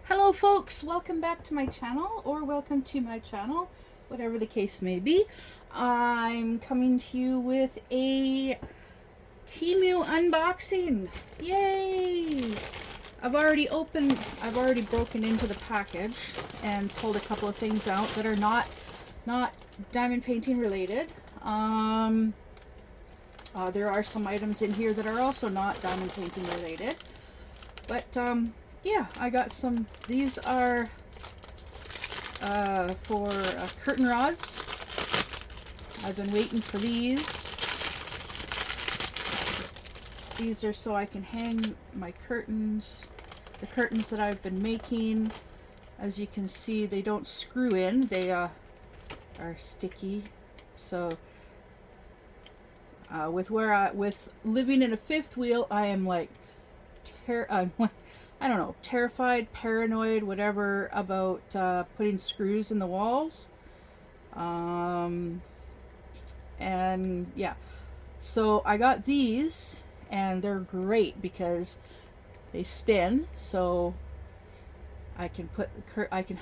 Hello folks, welcome back to my channel, or welcome to my channel, whatever the case may be. I'm coming to you with a Temu unboxing. Yay! I've already broken into the package and pulled a couple of things out that are not diamond painting related. There are some items in here that are also not diamond painting related, but yeah, I got some. These are for curtain rods. I've been waiting for these. These are so I can hang my curtains, the curtains that I've been making. As you can see, they don't screw in. They are sticky. So with living in a fifth wheel, I am like I don't know, terrified, paranoid, whatever, about putting screws in the walls. And yeah, so I got these, and they're great because they spin. So I can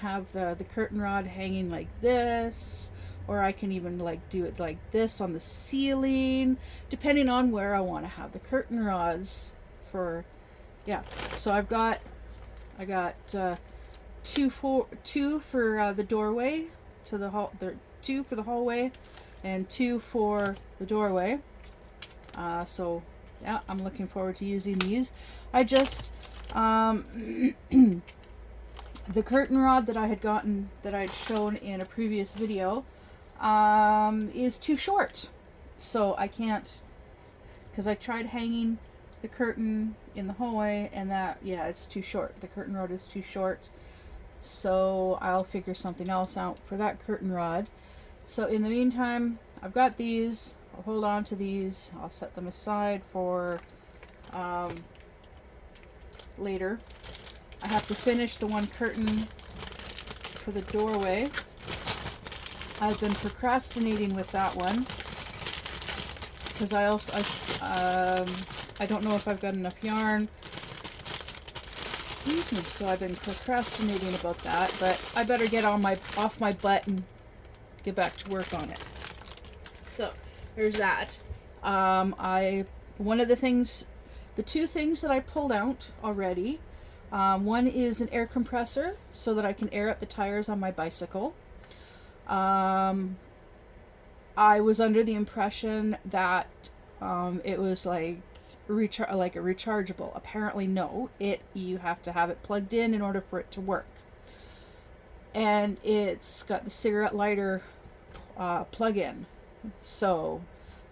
have the curtain rod hanging like this, or I can even like do it like this on the ceiling, depending on where I want to have the curtain rods for. Yeah, so I got two for the doorway to the hall. There, two for the hallway, and two for the doorway. So yeah, I'm looking forward to using these. I just the curtain rod that I had gotten, that I'd shown in a previous video, is too short, so I can't, because I tried hanging the curtain in the hallway, and that, yeah, it's too short. The curtain rod is too short, so I'll figure something else out for that curtain rod. So in the meantime, I've got these. I'll hold on to these. I'll set them aside for later. I have to finish the one curtain for the doorway. I've been procrastinating with that one because I don't know if I've got enough yarn. Excuse me. So I've been procrastinating about that, but I better get off my butt and get back to work on it. So there's that. One of the things, the two things that I pulled out already. One is an air compressor so that I can air up the tires on my bicycle. I was under the impression that it was like a rechargeable. Apparently no, you have to have it plugged in order for it to work. And it's got the cigarette lighter plug-in. So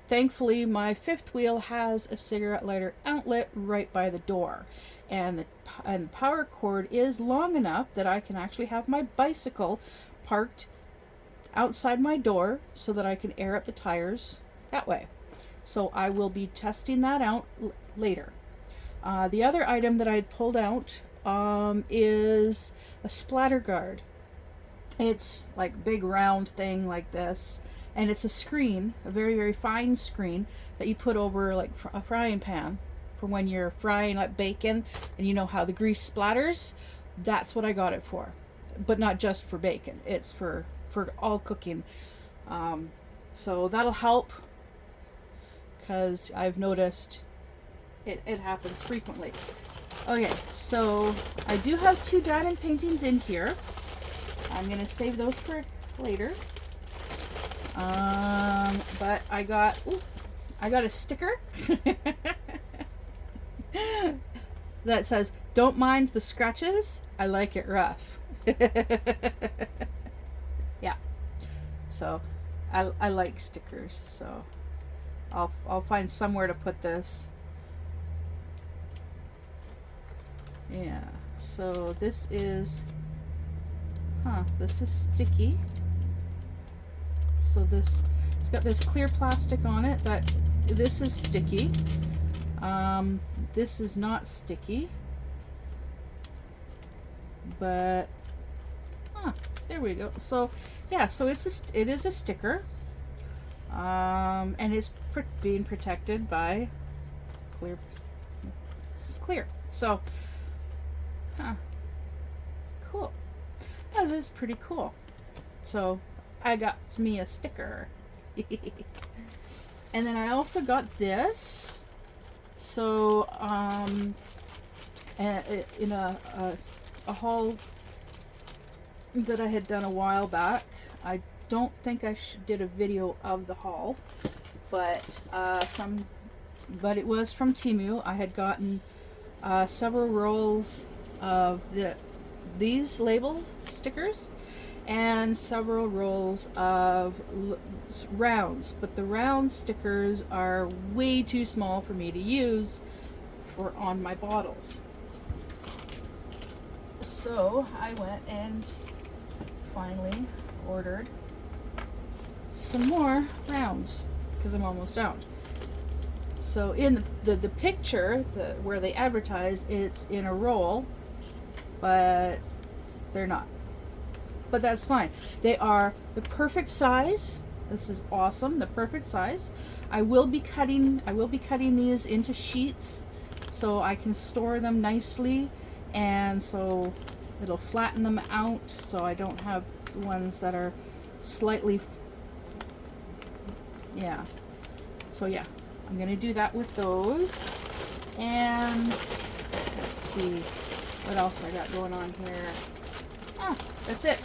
thankfully my fifth wheel has a cigarette lighter outlet right by the door, and the power cord is long enough that I can actually have my bicycle parked outside my door so that I can air up the tires that way. So I will be testing that out later. The other item that I had pulled out is a splatter guard. It's like a big round thing like this, and it's a screen, a very, very fine screen that you put over like a frying pan for when you're frying like bacon, and you know how the grease splatters. That's what I got it for, but not just for bacon. It's for all cooking. So that'll help, because I've noticed it happens frequently. Okay, so I do have two diamond paintings in here. I'm gonna save those for later. But I got a sticker that says, "Don't mind the scratches, I like it rough." Yeah. So I like stickers, so I'll find somewhere to put this. Yeah. So this is sticky. So it's got this clear plastic on it that this is sticky. This is not sticky, but there we go. So yeah, so it is a sticker, and it's being protected by clear. So cool. That is pretty cool. So I got me a sticker. And then I also got this. So in a haul that I had done a while back. I don't think I did a video of the haul, but it was from Temu. I had gotten several rolls of these label stickers and several rolls of rounds, but the round stickers are way too small for me to use on my bottles. So I went and finally ordered some more rounds because I'm almost out. So in the picture, where they advertise, it's in a roll, but they're not. But that's fine. They are the perfect size. This is awesome. The perfect size. I will be cutting these into sheets so I can store them nicely, and so it'll flatten them out so I don't have the ones that are slightly, yeah. So yeah, I'm gonna do that with those. And let's see what else I got going on here. Ah, that's it.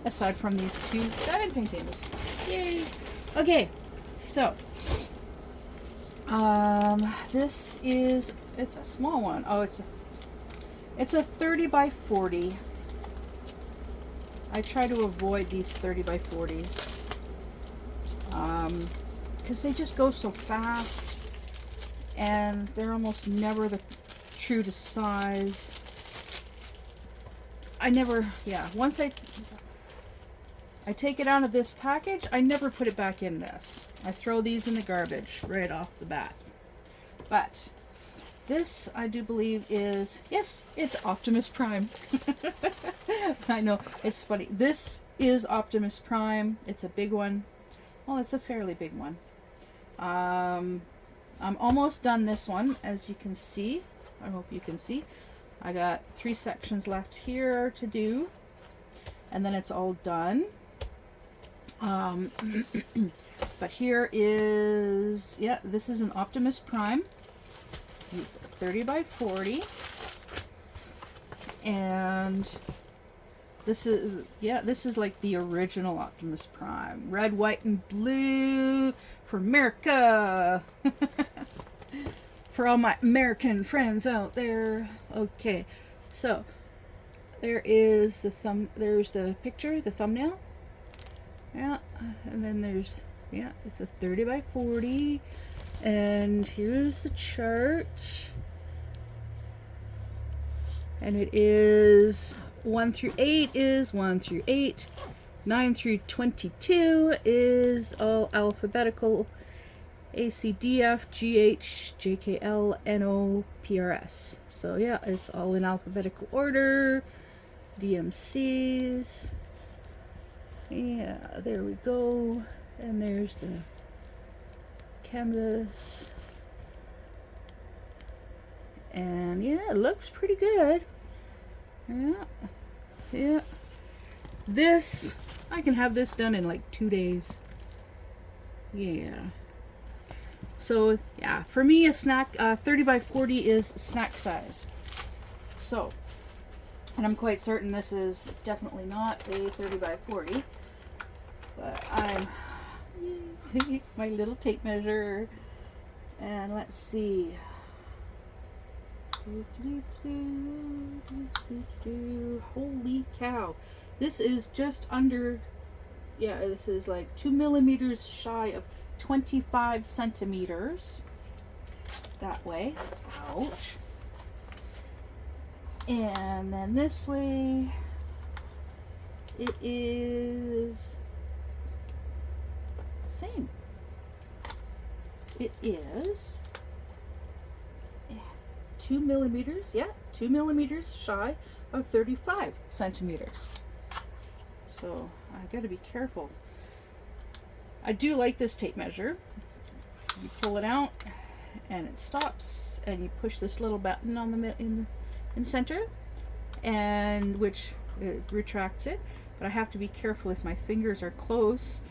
Aside from these two diamond paintings. Yay! Okay, so it's a small one. Oh, it's a 30 by 40. I try to avoid these 30 by 40s because they just go so fast, and they're almost never true to size. Once I take it out of this package, I never put it back in this. I throw these in the garbage right off the bat. But this, I do believe, is, yes, it's Optimus Prime. I know, it's funny. This is Optimus Prime. It's a big one. Well, it's a fairly big one. I'm almost done this one, as you can see. I hope you can see. I got 3 sections left here to do, and then it's all done. But here is, yeah, this is an Optimus Prime. He's 30 by 40, and this is like the original Optimus Prime. Red, white, and blue for America. For all my American friends out there. Okay, so there is there's the picture, the thumbnail. Yeah, and then there's, yeah, it's a 30 by 40. And here's the chart. And it is 1 through 8 is 1 through 8. 9 through 22 is all alphabetical. A, C, D, F, G, H, J, K, L, N, O, P, R, S. So yeah, it's all in alphabetical order. DMCs. Yeah, there we go. And there's the canvas. And yeah, it looks pretty good. Yeah. This, I can have this done in like 2 days. Yeah. So yeah, for me, a snack, 30 by 40 is snack size. So, and I'm quite certain this is definitely not a 30 by 40, but I'm my little tape measure, and let's see. Holy cow! This is just under, yeah, this is like 2 millimeters shy of 25 centimeters. That way. Ouch. And then this way, it is the same. It is 2 millimeters, yeah, 2 millimeters shy of 35 centimeters. So I gotta be careful. I do like this tape measure. You pull it out and it stops, and you push this little button on the in the center, and which it retracts it, but I have to be careful if my fingers are close.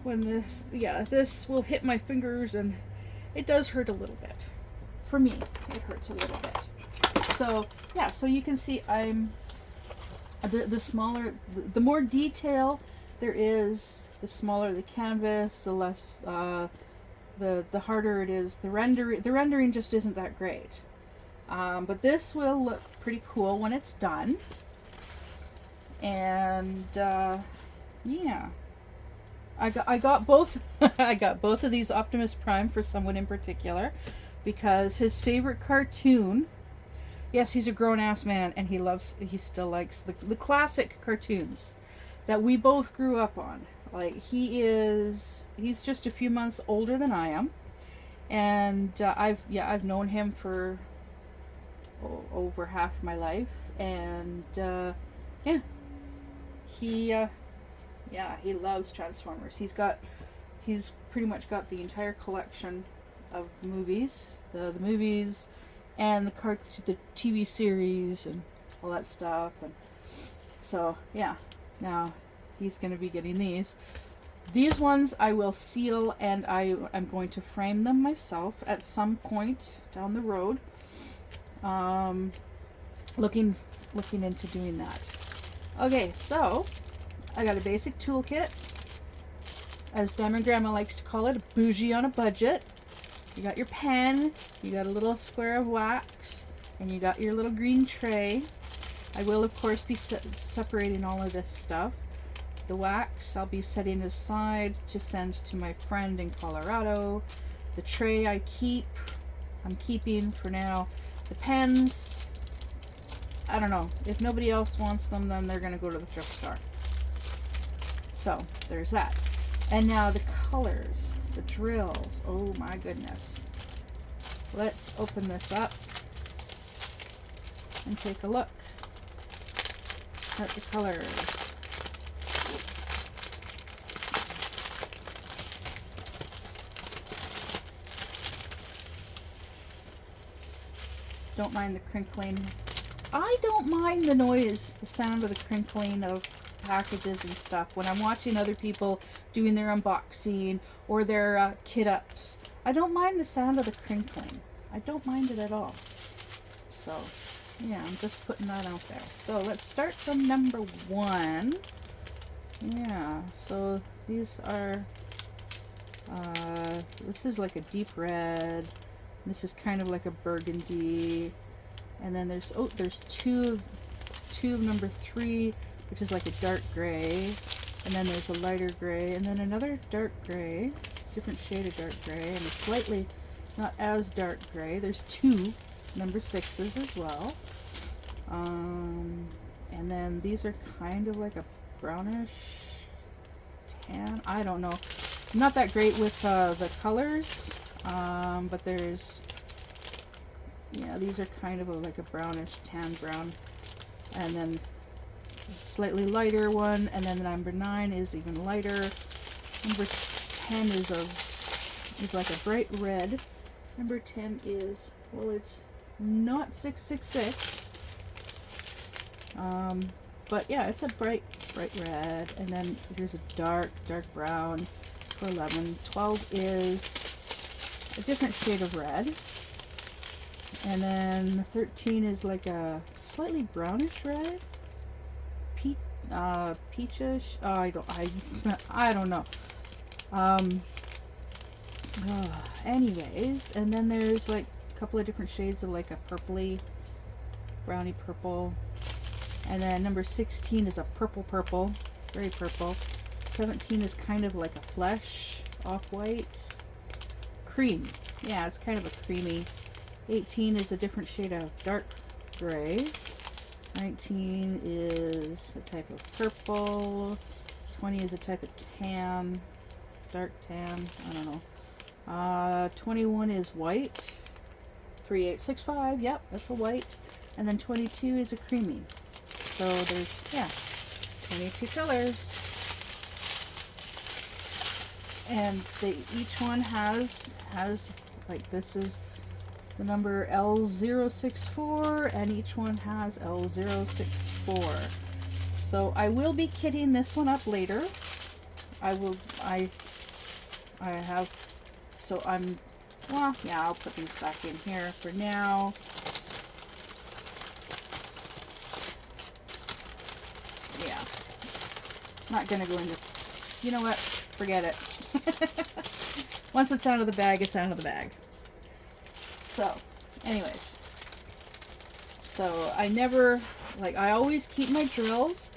When this will hit my fingers, and it does hurt a little bit. For me, it hurts a little bit. So yeah, so you can see I'm the smaller, the more detail there is, the smaller the canvas, the less the harder it is. The rendering just isn't that great. But this will look pretty cool when it's done. And yeah, I got both. I got both of these Optimus Prime for someone in particular, because his favorite cartoon. Yes, he's a grown-ass man, and he still likes the classic cartoons that we both grew up on. Like, he's just a few months older than I am, and I've known him for over half my life, and yeah, he loves Transformers. He's pretty much got the entire collection of movies, the movies, and the TV series and all that stuff. And so yeah, now he's going to be getting these. These ones I will seal, and I'm going to frame them myself at some point down the road. Looking into doing that. Okay, so I got a basic toolkit, as Diamond Grandma likes to call it, a bougie on a budget. You got your pen, you got a little square of wax, and you got your little green tray. I will, of course, be separating all of this stuff. The wax I'll be setting aside to send to my friend in Colorado. The tray I'm keeping for now. The pens, I don't know. If nobody else wants them, then they're going to go to the thrift store. So, there's that. And now the colors, the drills. Oh my goodness. Let's open this up and take a look at the colors. Don't mind the crinkling. I don't mind the noise, the sound of the crinkling of packages and stuff when I'm watching other people doing their unboxing or their kit ups. I don't mind the sound of the crinkling. I don't mind it at all. So yeah, I'm just putting that out there. So let's start from number 1. Yeah, so these are this is like a deep red. This is kind of like a burgundy, and then there's two of number 3, which is like a dark gray, and then there's a lighter gray, and then another dark gray, different shade of dark gray, and a slightly not as dark gray. There's 2 number 6s as well, and then these are kind of like a brownish tan. I don't know. I'm not that great with the colors. But there's, yeah, these are kind of like a brownish tan brown, and then a slightly lighter one, and then number 9 is even lighter. Number 10 is like a bright red. Number 10 is, well, it's not 666, but yeah, it's a bright red, and then here's a dark brown for 11. 12 is a different shade of red, and then 13 is like a slightly brownish red, peachish. I don't know. Anyways, and then there's like a couple of different shades of like a purpley, browny purple, and then number 16 is a purple, very purple. 17 is kind of like a flesh off-white. Cream. Yeah, it's kind of a creamy. 18 is a different shade of dark gray. 19 is a type of purple. 20 is a type of tan. Dark tan. I don't know. 21 is white. 3865. Yep, that's a white. And then 22 is a creamy. So there's, yeah, 22 colors. And each one has like, this is the number L064, and each one has L064. So I will be kitting this one up later. I have, so I'm, well, yeah, I'll put these back in here for now. Yeah, not gonna go in this. You know what? Forget it. Once it's out of the bag, it's out of the bag. So, anyways. So I never, like, I always keep my drills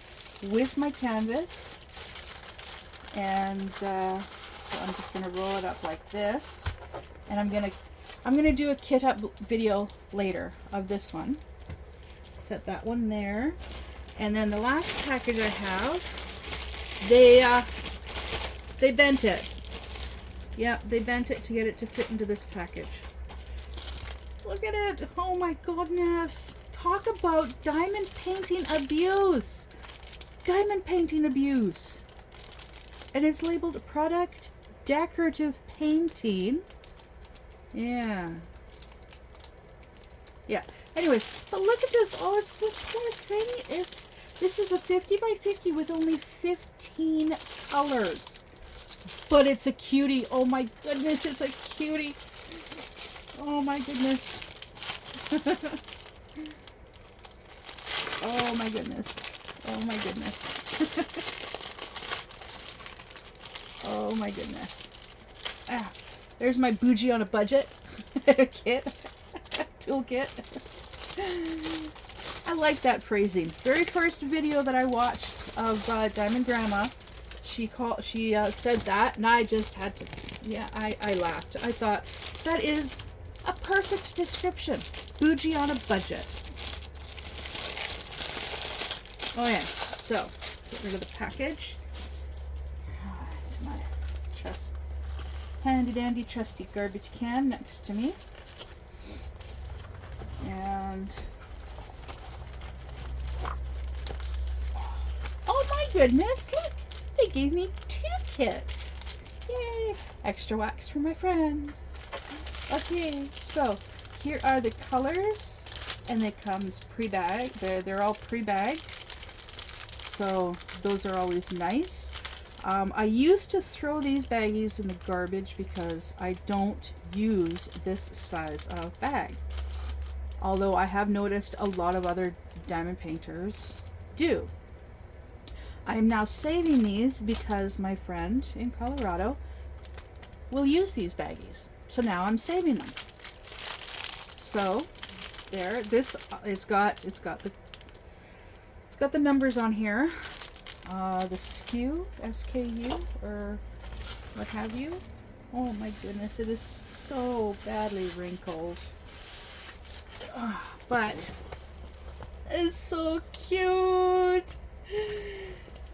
with my canvas. And so I'm just gonna roll it up like this. And I'm gonna do a kit up video later of this one. Set that one there. And then the last package I have, they bent it. Yeah, they bent it to get it to fit into this package. Look at it. Oh my goodness. Talk about diamond painting abuse. Diamond painting abuse. And it's labeled product decorative painting. Yeah. Yeah. Anyways, but look at this. Oh, it's the poor thing. This is a 50 by 50 with only 15 colors. But it's a cutie. Oh my goodness, it's a cutie. Oh my goodness. Oh my goodness. Oh my goodness. Oh my goodness. Ah, there's my bougie on a budget kit. Toolkit. I like that phrasing. Very first video that I watched of Diamond Grandma, she said that, and I just had to, yeah, I laughed. I thought, that is a perfect description. Bougie on a budget. Oh yeah, so, get rid of the package. To my handy dandy trusty garbage can next to me. And, oh my goodness, look, they gave me 2 kits. Yay, extra wax for my friend. Okay, so here are the colors, and it comes pre-bagged. They're all pre-bagged, so those are always nice. I used to throw these baggies in the garbage because I don't use this size of bag. Although I have noticed a lot of other diamond painters do. I am now saving these because my friend in Colorado will use these baggies. So now I'm saving them. So there, this it's got the numbers on here. The SKU or what have you. Oh my goodness, it is so badly wrinkled. But it's so cute.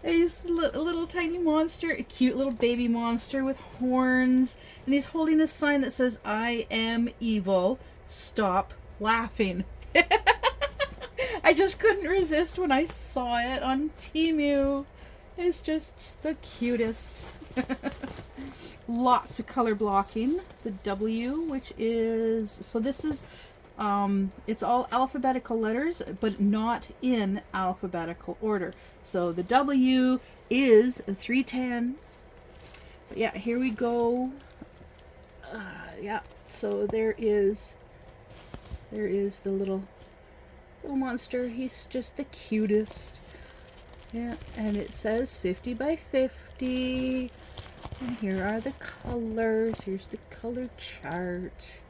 He's a little tiny monster, a cute little baby monster with horns, and he's holding a sign that says, "I am evil, stop laughing." I just couldn't resist when I saw it on Temu. It's just the cutest. Lots of color blocking. The W, which is, so this is, it's all alphabetical letters, but not in alphabetical order. So the W is 310. But yeah, here we go. Yeah, so there is the little monster. He's just the cutest. Yeah, and it says 50 by 50. And here are the colors. Here's the color chart.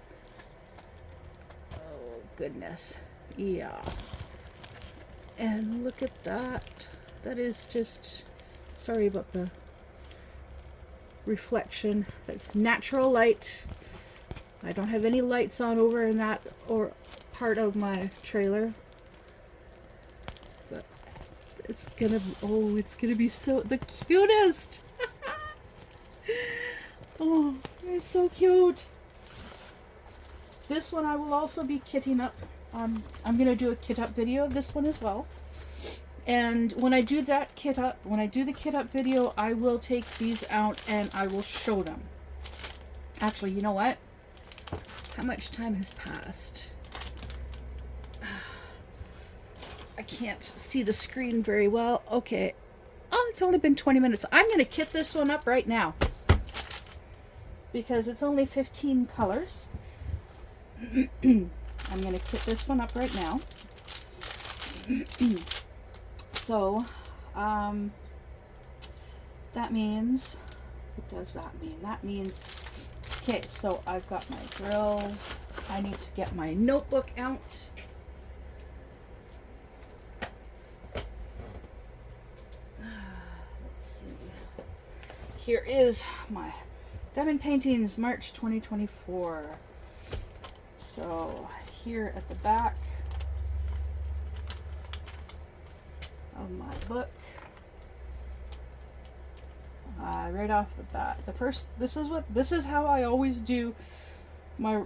Oh, goodness. Yeah. And look at that. That is just... Sorry about the reflection. That's natural light. I don't have any lights on over in that or part of my trailer. But it's gonna... Oh, it's gonna be so... The cutest! Oh, it's so cute. This one I will also be kitting up. I'm going to do a kit up video of this one as well. And when I do that kit up, when I do the kit up video, I will take these out and I will show them. Actually, you know what? How much time has passed? I can't see the screen very well. Okay. Oh, it's only been 20 minutes. I'm going to kit this one up right now because it's only 15 colors. I'm going to kit this one up right now. So, that means, what does that mean? That means, okay, so I've got my drills. I need to get my notebook out. Let's see. Here is my Diamond Paintings March 2024. So here at the back of my book, right off the bat, this is how I always do my,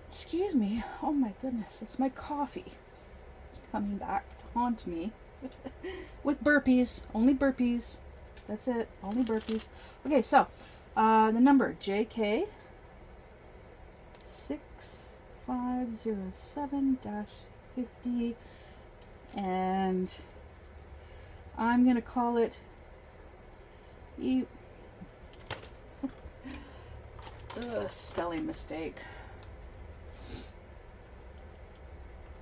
excuse me, oh my goodness, it's my coffee coming back to haunt me with burpees, only burpees, that's it, only burpees. Okay, so the number JK 6507-50, and I'm gonna call it spelling mistake.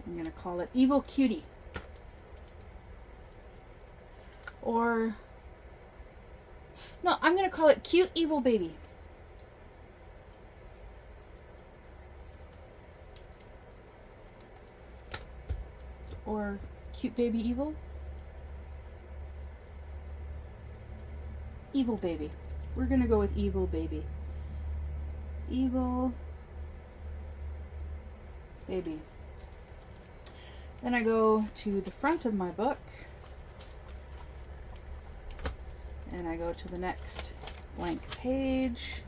I'm gonna call it Evil Cutie, or no, I'm gonna call it Cute Evil Baby. Or Cute Baby Evil. Evil Baby. We're gonna go with Evil Baby. Evil Baby. Then I go to the front of my book and I go to the next blank page,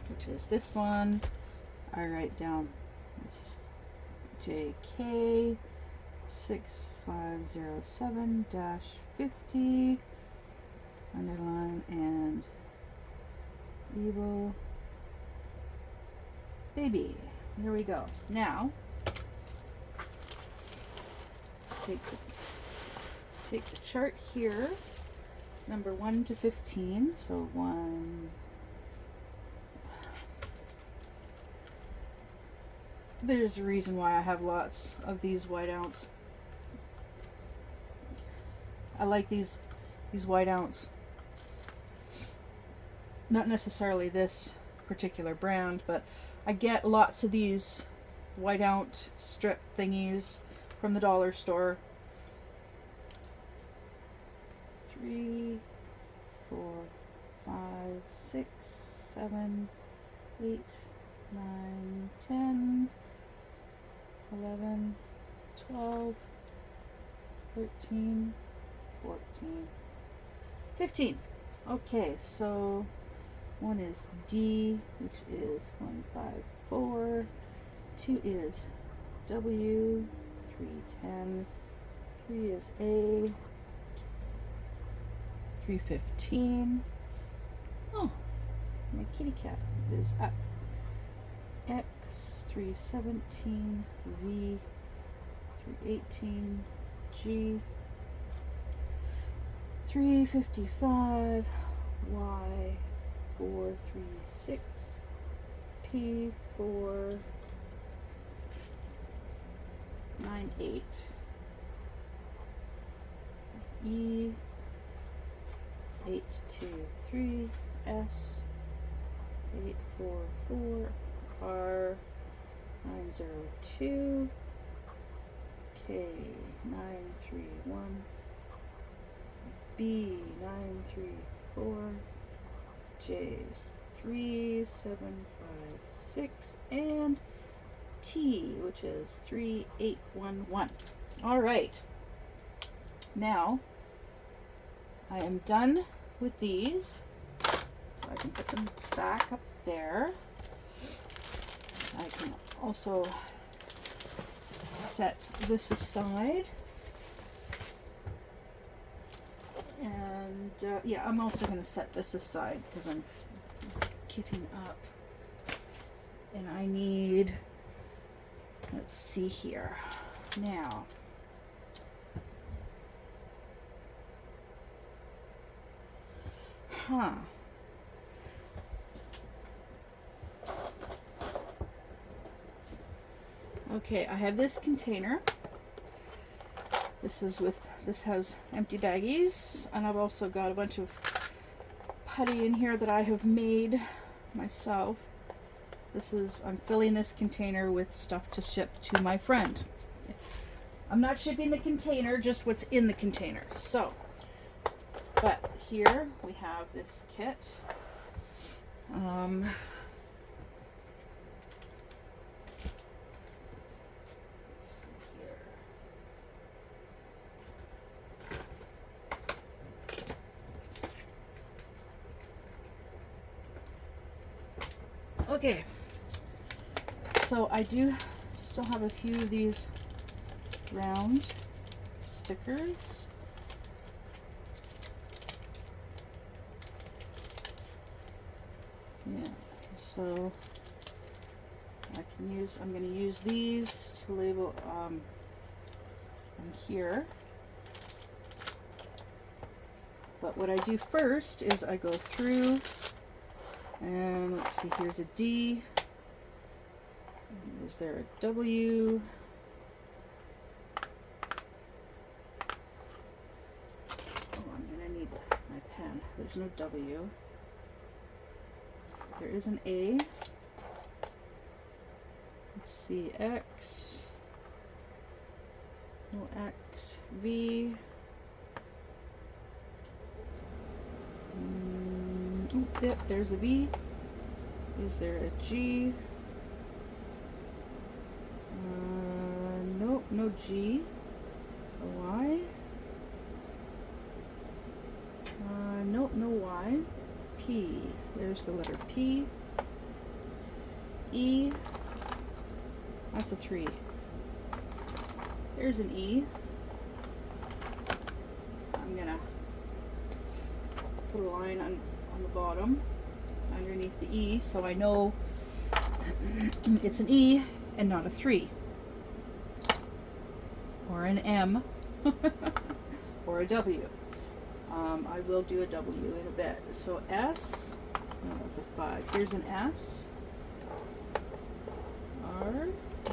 which is this one. I write down this JK 6507-50, underline, and Evil Baby. Here we go. Now, take the chart here, number 1 to 15. So 1. There's a reason why I have lots of these white ounce. I like these white ounce. Not necessarily this particular brand, but I get lots of these white ounce strip thingies from the dollar store. 3, 4, 5, 6, 7, 8, 9, 10, 11, 12, 13, 14, 15. Okay, so one is D, which is 154. 2 is W, 310. 3 is A, 315. Oh, my kitty cat is up. X, 317. V, 318. G, 355. Y, 436. P, 498. E, 823. S, 844. R, 902. K, 931. B, 934. J is 3756, and T, which is 3811. All right. Now, I am done with these, so I can put them back up there. I can also set this aside. And yeah, I'm also going to set this aside because I'm kitting up. And I need, let's see here. Now, Okay, I have this container. This has empty baggies, and I've also got a bunch of putty in here that I have made myself. I'm filling this container with stuff to ship to my friend. I'm not shipping the container, just what's in the container. So, but here we have this kit. Let's see here. Okay, so I do still have a few of these round stickers. Yeah, so I'm going to use these to label on here. But what I do first is I go through, and let's see, here's a D. Is there a W? Oh, I'm going to need my pen. There's no W. There is an A. Let's see, X. No X. V. Oh, yep, there's a V. Is there a G? Nope, no G. A Y? Nope, no Y. P. There's the letter P. E. That's a 3. There's an E. I'm gonna put a line on the bottom underneath the E so I know it's an E and not a 3. Or an M. Or a W. I will do a W in a bit. So S, no, that's a 5. Here's an S. R,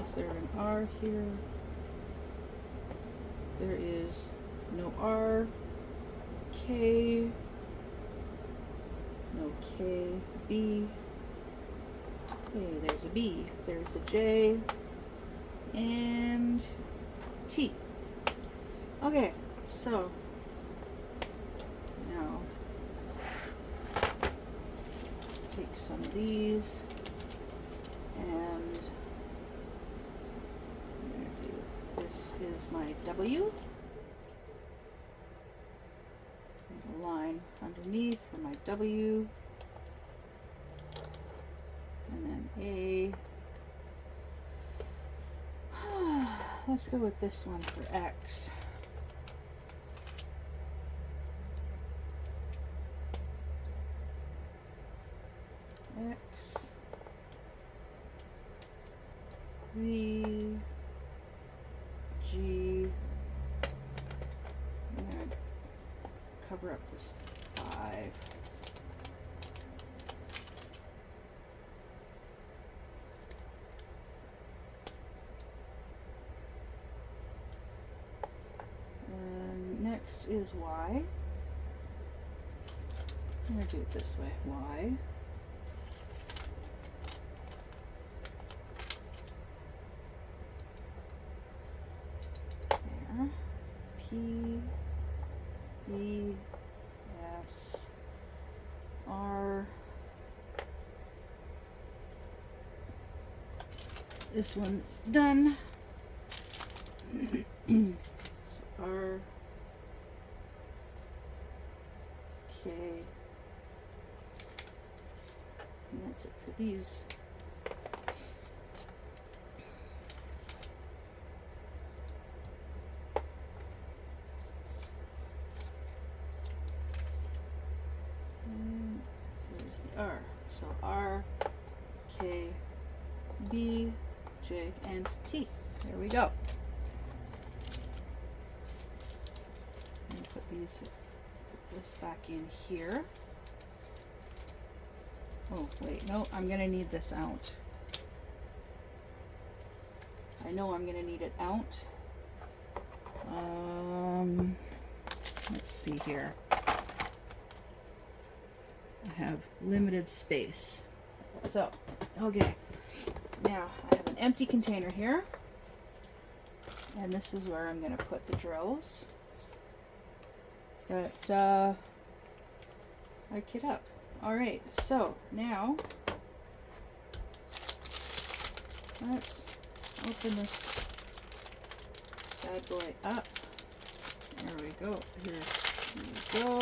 is there an R here? There is no R. K, no K. B, okay, there's a B. There's a J. And T. Okay, so now take some of these and I'm going to do, this is my W. And a line underneath for my W. And then A. Let's go with this one for X. X, V, G. I'm going to cover up this 5. And next is Y. I'm going to do it this way. Y. P, E, S, R. This one's done. So R, K, and that's it for these. R. So R, K, B, J, and T. There we go. I'm going to put this back in here. Oh, wait, no, I'm gonna need this out. I know I'm gonna need it out. Let's see here. I have limited space. So, okay. Now, I have an empty container here. And this is where I'm gonna put the drills. But, I kid up. Alright, so now let's open this bad boy up. There we go. Here we go.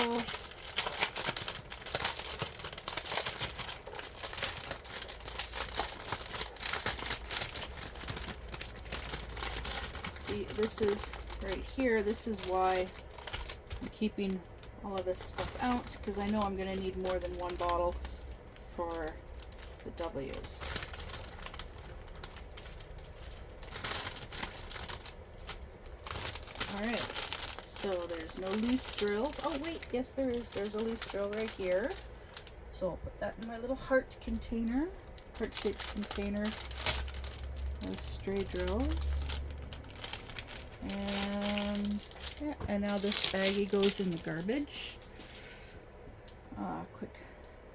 See, this is right here. This is why I'm keeping all of this stuff out, because I know I'm going to need more than one bottle for the W's. Alright, so there's no loose drills. Oh wait, yes there is. There's a loose drill right here. So I'll put that in my little heart container, heart-shaped container of stray drills. And yeah, and now this baggie goes in the garbage. Quick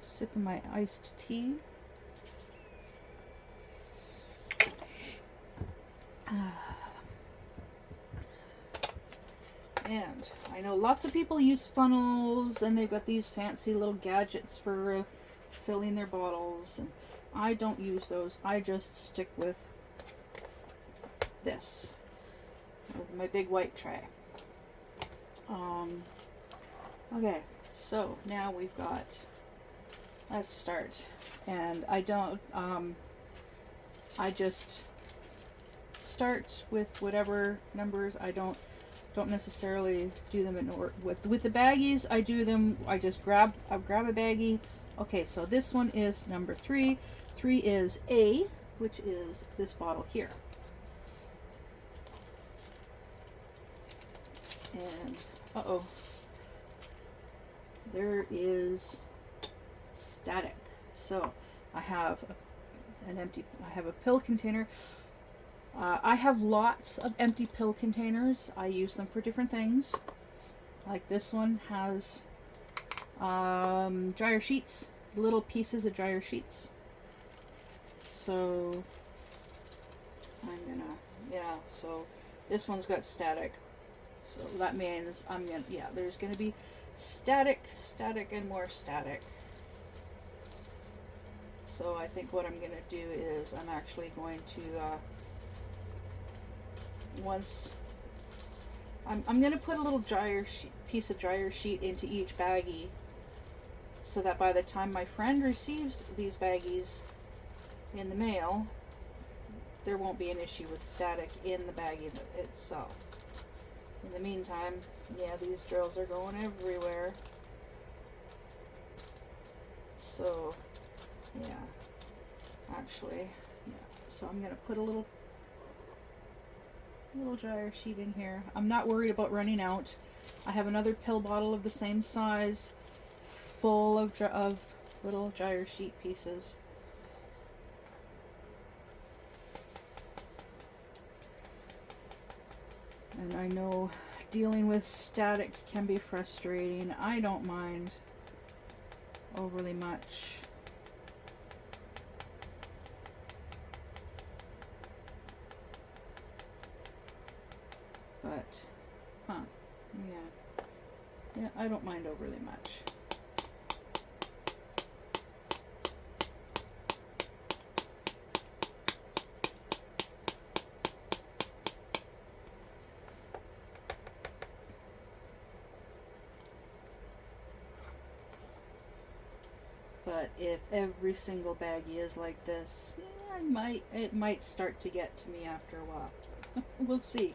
sip of my iced tea. And I know lots of people use funnels and they've got these fancy little gadgets for filling their bottles, and I don't use those. I just stick with this, with my big white tray. Okay, so now we've got, let's start. And I don't, I just start with whatever numbers. I don't necessarily do them in order. With the baggies, I do them, I grab a baggie. Okay, so this one is number 3. 3 is A, which is this bottle here. And, uh-oh. There is static. So I have I have a pill container. I have lots of empty pill containers. I use them for different things. Like this one has dryer sheets, little pieces of dryer sheets. So I'm gonna, yeah, so this one's got static. So that means there's gonna be static, and more static. So I think what I'm gonna do is I'm actually going to I'm going to put a little piece of dryer sheet into each baggie, so that by the time my friend receives these baggies in the mail, there won't be an issue with static in the baggie itself. In the meantime, yeah, these drills are going everywhere. So, yeah, actually, yeah. So I'm going to put a little dryer sheet in here. I'm not worried about running out. I have another pill bottle of the same size full of little dryer sheet pieces. And I know dealing with static can be frustrating. I don't mind overly much. But, yeah, I don't mind overly much. But if every single baggie is like this, yeah, it might start to get to me after a while. We'll see.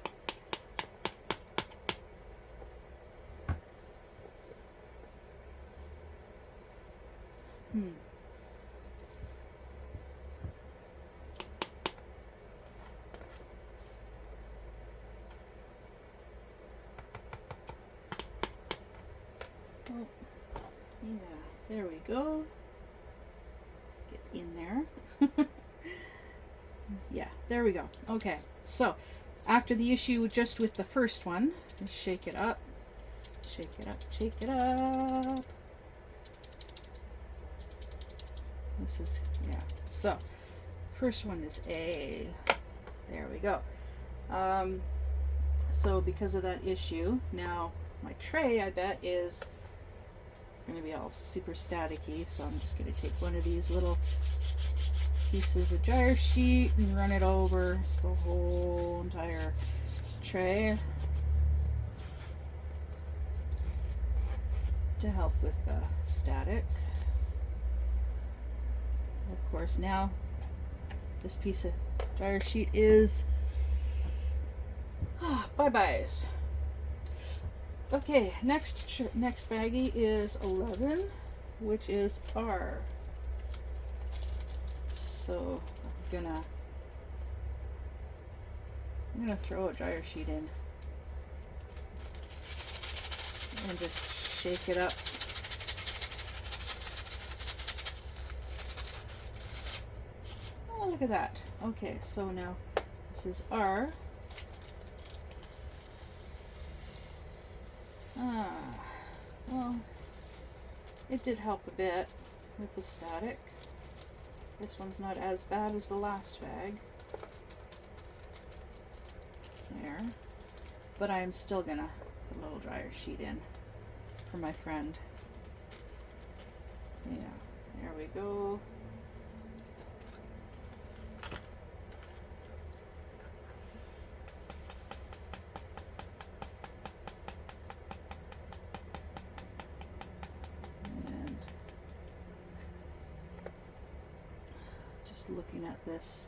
Oh, yeah, there we go. in there. Yeah, there we go. Okay, so after the issue just with the first one, shake it up, shake it up, shake it up. This is, yeah, so first one is A. There we go. So because of that issue, now my tray, I bet, is going to be all super staticky, so I'm just going to take one of these little pieces of dryer sheet and run it over the whole entire tray to help with the static. Of course, now this piece of dryer sheet is bye-byes. Okay, next baggie is 11, which is R. So I'm gonna throw a dryer sheet in and just shake it up. Oh, look at that. Okay, so now this is R. Well, it did help a bit with the static. This one's not as bad as the last bag. There. But I am still gonna put a little dryer sheet in for my friend. Yeah, there we go. Looking at this,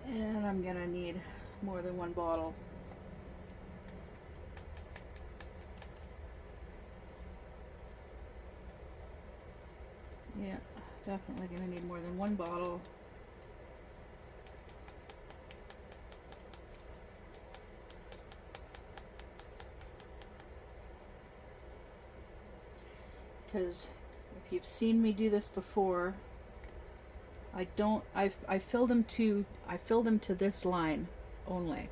and I'm gonna need more than one bottle. Yeah, definitely gonna need more than one bottle. Because if you've seen me do this before, I fill them to this line only.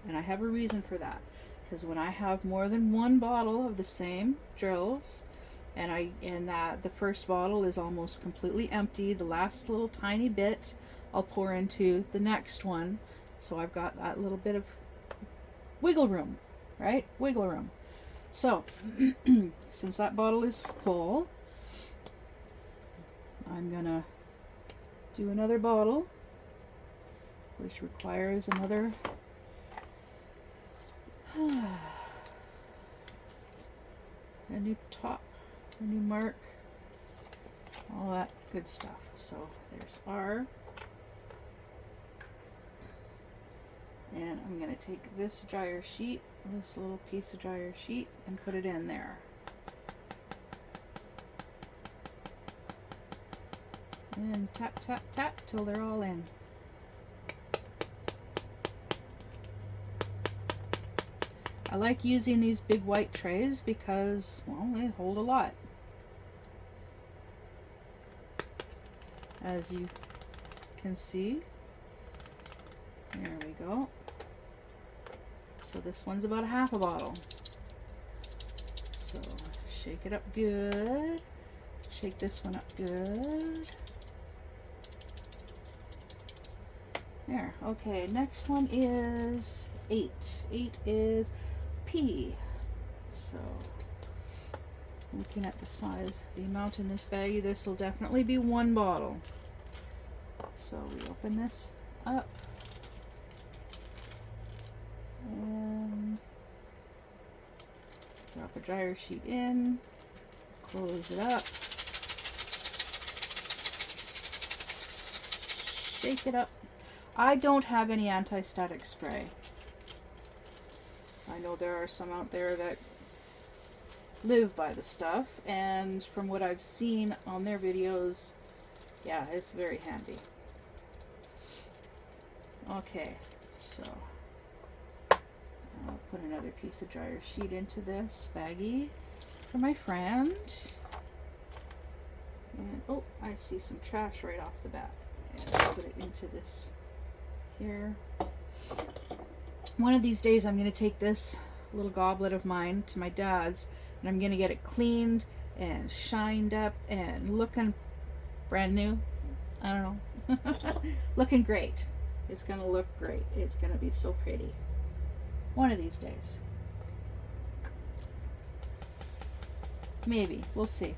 And I have a reason for that. Because when I have more than one bottle of the same drills, and the first bottle is almost completely empty, the last little tiny bit I'll pour into the next one. So I've got that little bit of wiggle room, right? Wiggle room. So, since that bottle is full, I'm gonna do another bottle, which requires another a new top, a new mark, all that good stuff. So there's R, and I'm gonna take this dryer sheet, this little piece of dryer sheet, and put it in there. And tap, tap, tap till they're all in. I like using these big white trays because, well, they hold a lot. As you can see. There we go. So this one's about a half a bottle. So shake it up good. Shake this one up good. There. Okay, next one is 8. 8 is P. So, looking at the size, the amount in this baggie, this will definitely be one bottle. So we open this up and drop a dryer sheet in, close it up, shake it up. I don't have any anti-static spray. I know there are some out there that live by the stuff, and from what I've seen on their videos, yeah, it's very handy. Okay, so I'll put another piece of dryer sheet into this baggie for my friend. And oh, I see some trash right off the bat. And I'll put it into this here. One of these days I'm going to take this little goblet of mine to my dad's, and I'm going to get it cleaned and shined up and looking brand new. I don't know. Looking great. It's going to look great. It's going to be so pretty. One of these days. Maybe. We'll see.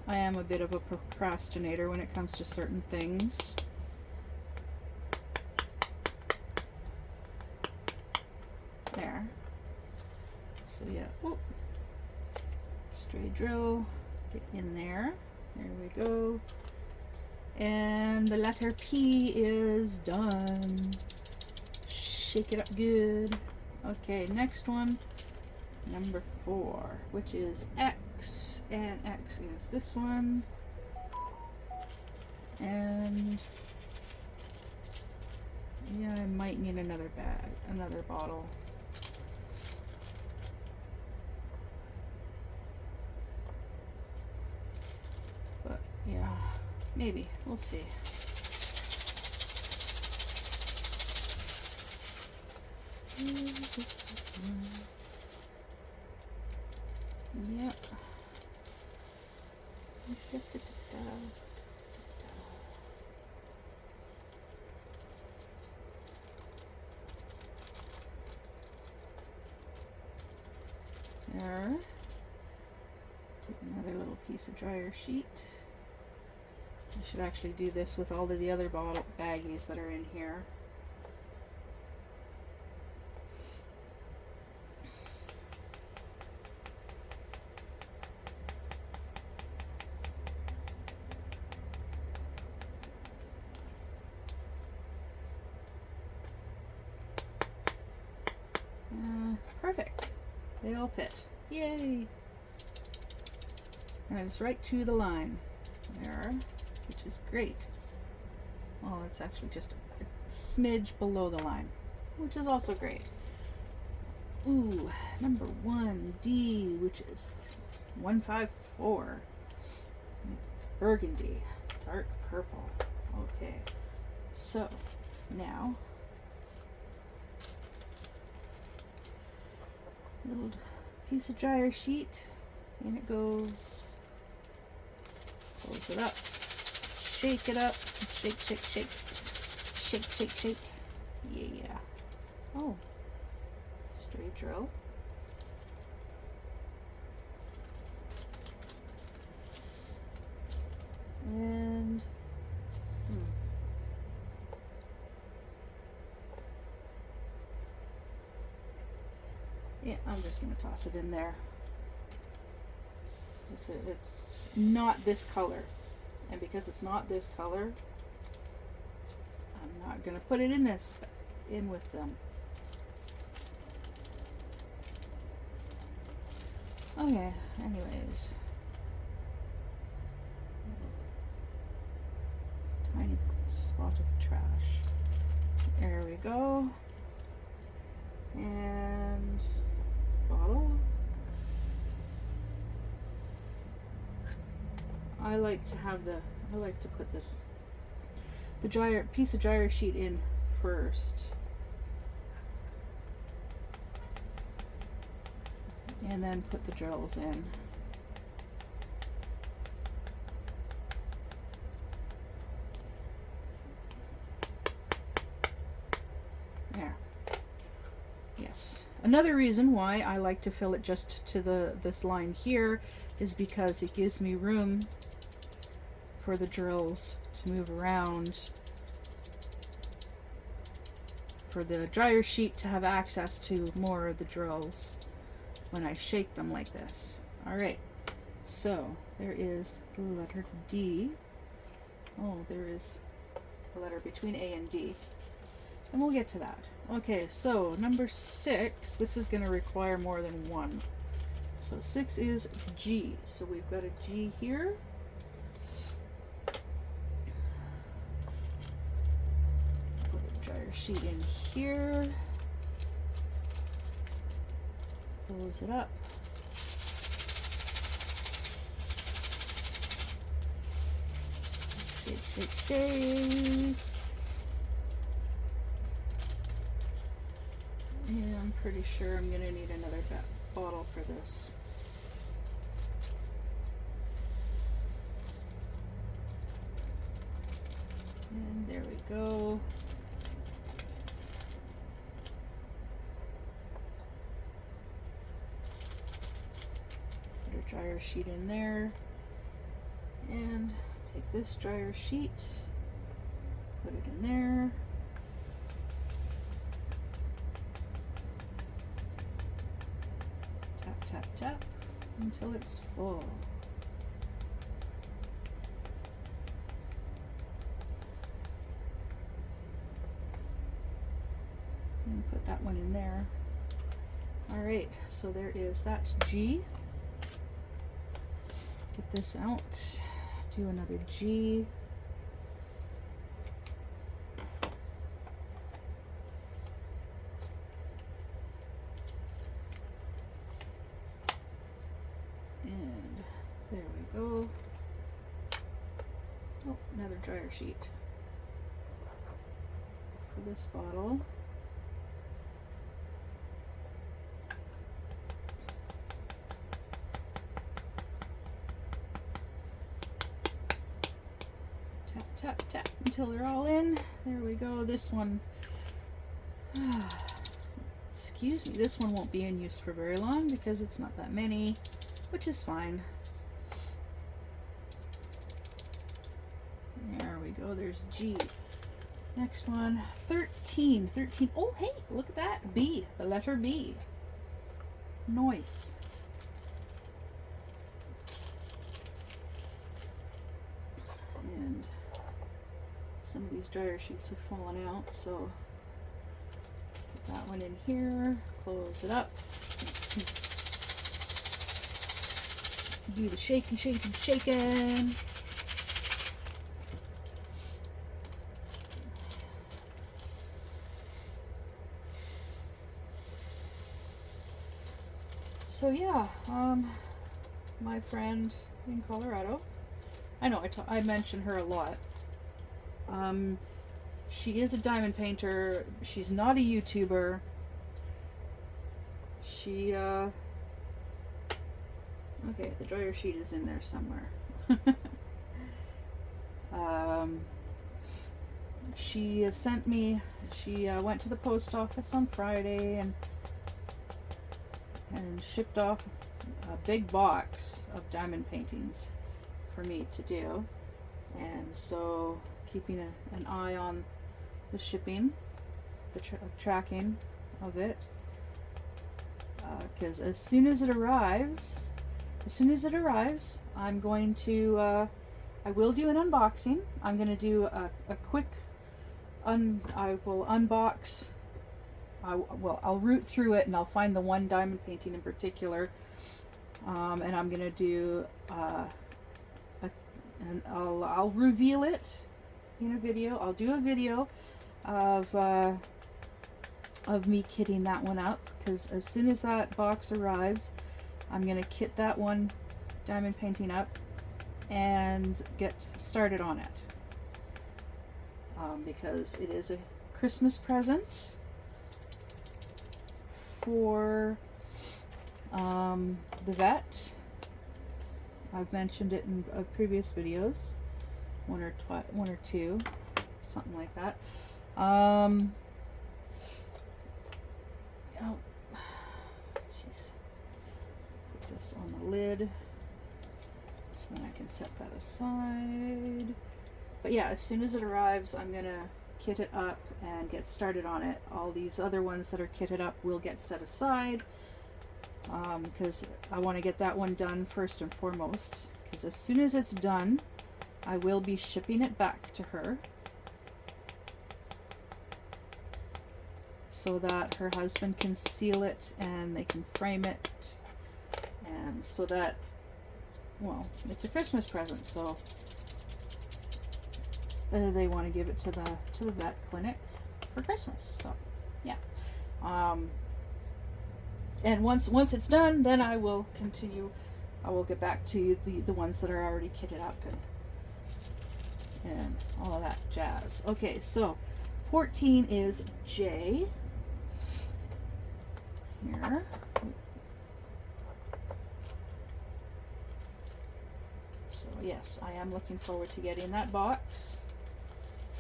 I am a bit of a procrastinator when it comes to certain things. There. So yeah. Oh. Stray drill. Get in there. There we go. And the letter P is done. Shake it up good. Okay, next one. Number 4, which is X. And X is this one. And yeah, I might need another bag, another bottle. But yeah, maybe. We'll see. Yep. There. Take another little piece of dryer sheet. I should actually do this with all of the other bottle baggies that are in here. Perfect. They all fit. Yay! And it's right to the line there, which is great. Well, it's actually just a smidge below the line, which is also great. Ooh, number 1D, which is 154. Burgundy, dark purple. Okay, so now little piece of dryer sheet, in it goes. Close it up, shake it up, shake, shake, shake, shake, shake, shake. Yeah. Oh, stray drill. And yeah, I'm just going to toss it in there. It's not this color. And because it's not this color, I'm not going to put it in with them. Okay, anyways. Tiny spot of trash. There we go. And bottle. I like to put the piece of dryer sheet in first. And then put the drills in. There. Yes. Another reason why I like to fill it just to this line here is because it gives me room for the drills to move around, for the dryer sheet to have access to more of the drills when I shake them like this. Alright, so there is the letter D. Oh, there is a letter between A and D. And we'll get to that. Okay, so number 6, this is going to require more than one. So 6 is G. So we've got a G here. Put a dryer sheet in here. Close it up. shake. Yeah, I'm pretty sure I'm gonna need another bottle for this. And there we go. Put a dryer sheet in there. And take this dryer sheet, put it in there. Tap, tap, tap until it's full. And put that one in there. All right, so there is that G. Get this out. Do another G. And there we go. Oh, another dryer sheet for this bottle. Tap, tap until they're all in. There we go. This one, excuse me, this one won't be in use for very long because it's not that many, which is fine. There we go. There's G. Next one, 13. Oh, hey, look at that. B, the letter B. Nice. And some of these dryer sheets have fallen out, so put that one in here, close it up, do the shaking. So yeah, my friend in Colorado, I know I mention her a lot. She is a diamond painter. She's not a YouTuber. She, okay, the dryer sheet is in there somewhere. She sent me, she went to the post office on Friday and shipped off a big box of diamond paintings for me to do. And so keeping an eye on the shipping, the tracking of it, because as soon as it arrives, I'm going to, I will do an unboxing. I'm going to do a quick, I will unbox, I'll root through it and I'll find the one diamond painting in particular, and I'm going to do, and I'll reveal it in a video. I'll do a video of me kitting that one up, because as soon as that box arrives, I'm gonna kit that one diamond painting up and get started on it, because it is a Christmas present for the vet. I've mentioned it in previous videos, one or two, something like that. Oh, jeez. Put this on the lid so then I can set that aside. But yeah, as soon as it arrives, I'm gonna kit it up and get started on it. All these other ones that are kitted up will get set aside, because I want to get that one done first and foremost, because as soon as it's done, I will be shipping it back to her so that her husband can seal it and they can frame it, and so that, well, it's a Christmas present, so they want to give it to the vet clinic for Christmas. So yeah, and once it's done, then I will continue. I will get back to the ones that are already kitted up and all of that jazz. Okay, so 14 is J. Here. So yes, I am looking forward to getting that box.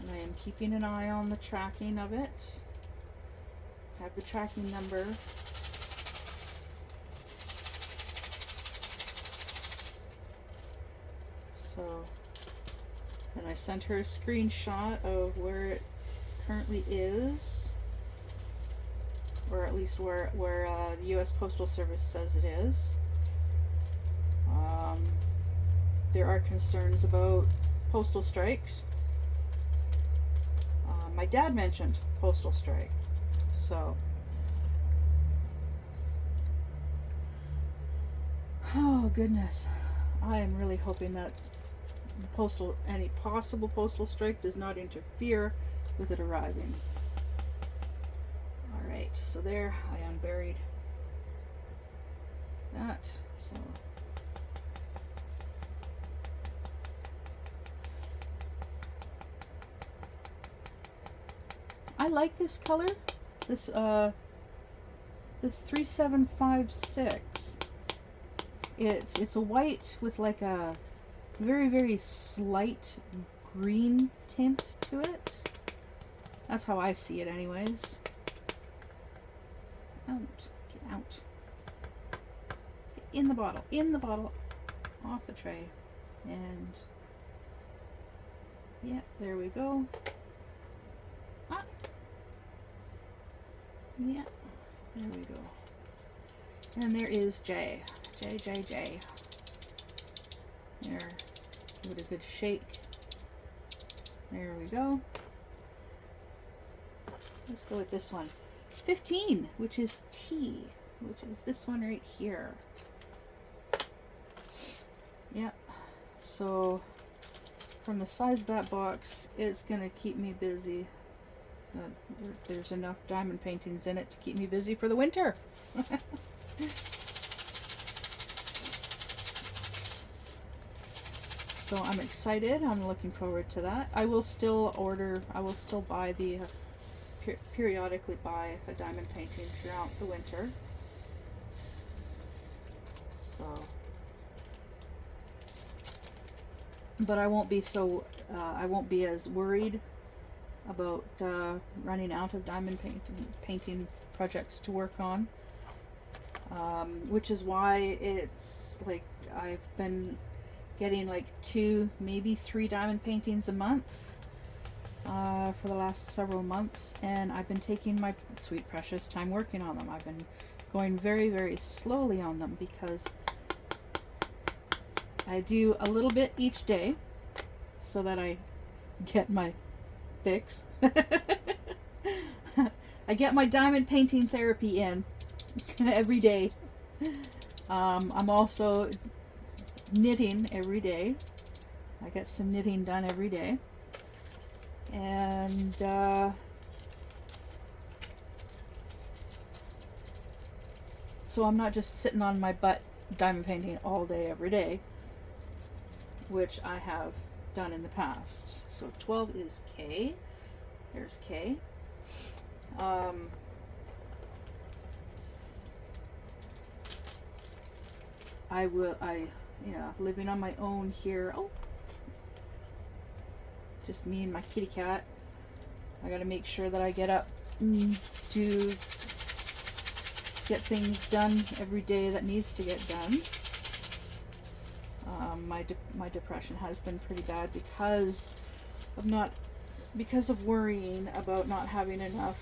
And I am keeping an eye on the tracking of it. I have the tracking number. So, and I sent her a screenshot of where it currently is, or at least where the U.S. Postal Service says it is. There are concerns about postal strikes. My dad mentioned postal strike, so oh goodness, I am really hoping that any possible postal strike does not interfere with it arriving. All right, so there I unburied that. So I like this color. This 3756. It's a white with like a very slight green tint to it. That's how I see it anyways. Out. Get out. Get in the bottle. In the bottle. Off the tray. And yeah, there we go. Ah. Yeah, there we go. And there is J. J. There. Give it a good shake. There we go. Let's go with this one. 15, which is T, which is this one right here. Yep. So from the size of that box, it's going to keep me busy. There's enough diamond paintings in it to keep me busy for the winter. So I'm excited. I'm looking forward to that. I will still buy periodically buy a diamond painting throughout the winter. So, but I won't be as worried about running out of diamond painting projects to work on, which is why it's like I've been getting like 2, maybe 3 diamond paintings a month for the last several months, and I've been taking my sweet precious time working on them. I've been going very slowly on them because I do a little bit each day so that I get my fix. I get my diamond painting therapy in every day. I'm also knitting every day. I get some knitting done every day. And so I'm not just sitting on my butt diamond painting all day every day, which I have done in the past. So 12 is K. There's K. Living on my own here. Oh, just me and my kitty cat. I gotta make sure that I get up to get things done every day that needs to get done. My depression has been pretty bad because of worrying about not having enough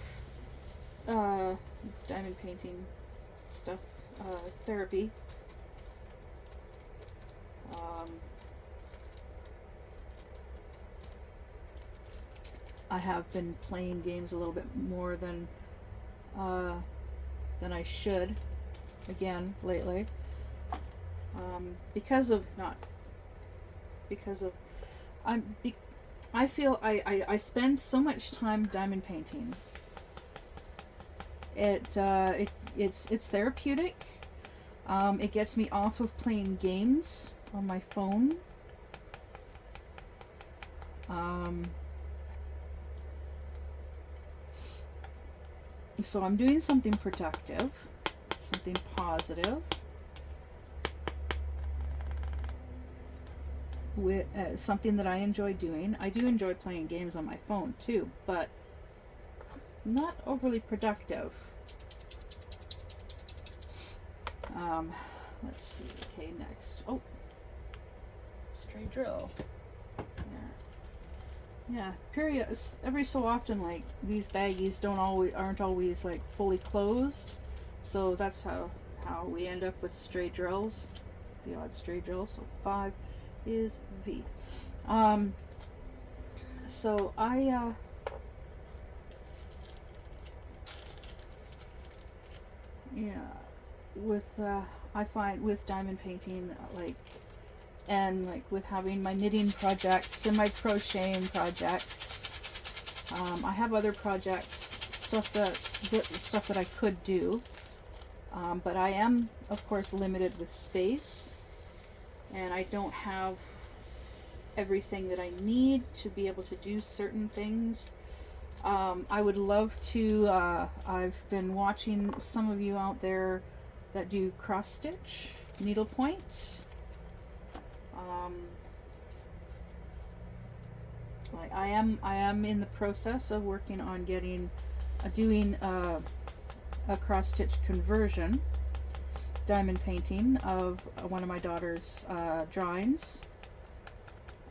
diamond painting stuff, therapy. I have been playing games a little bit more than I should again lately. I feel I spend so much time diamond painting. It's therapeutic. It gets me off of playing games on my phone. So I'm doing something productive, something positive, with something that I enjoy doing. I do enjoy playing games on my phone too, but not overly productive. Let's see. Okay, next. Oh, stray drill. Yeah, every so often, like, these baggies aren't always like fully closed, so that's how we end up with stray drills, the odd stray drill. So 5 is V. So I I find with diamond painting, like with having my knitting projects and my crocheting projects, I have other projects, stuff that I could do, but I am of course limited with space, and I don't have everything that I need to be able to do certain things. I would love to, I've been watching some of you out there that do cross stitch, needlepoint. Like I am in the process of working on doing a cross stitch conversion diamond painting of one of my daughter's drawings.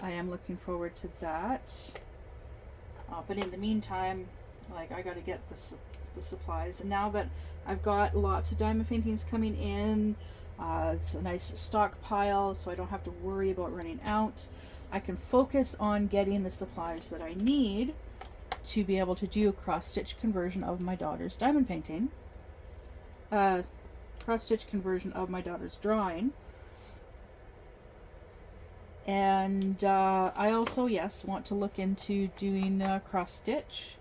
I am looking forward to that. But in the meantime, like, I got to get the supplies. And now that I've got lots of diamond paintings coming in, it's a nice stockpile, so I don't have to worry about running out. I can focus on getting the supplies that I need to be able to do a cross-stitch conversion of my daughter's diamond painting. Cross-stitch conversion of my daughter's drawing. And I also, yes, want to look into doing cross-stitch,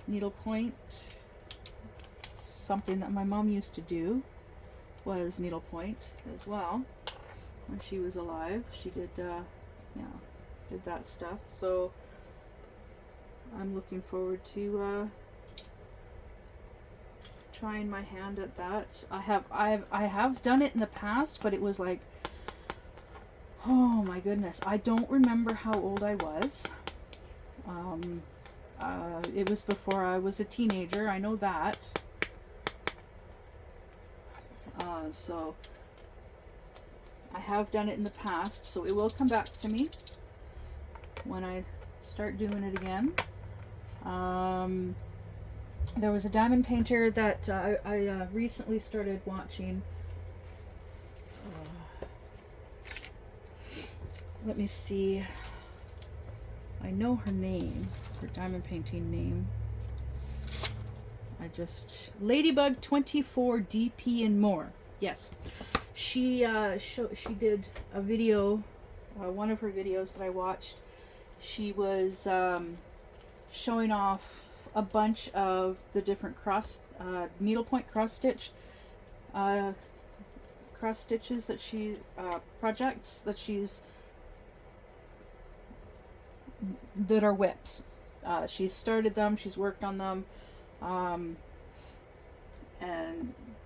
needlepoint. Something that my mom used to do was needlepoint as well. When she was alive, she did that stuff. So I'm looking forward to trying my hand at that. I have done it in the past, but it was like, oh my goodness, I don't remember how old I was. It was before I was a teenager, I know that. So I have done it in the past, so it will come back to me when I start doing it again. There was a diamond painter that I recently started watching. Let me see. I know her name, her diamond painting name. Ladybug 24 DP and more. Yes, she did a video, one of her videos that I watched. She was showing off a bunch of the different needlepoint cross stitches that projects that are whips. She's started them, she's worked on them, and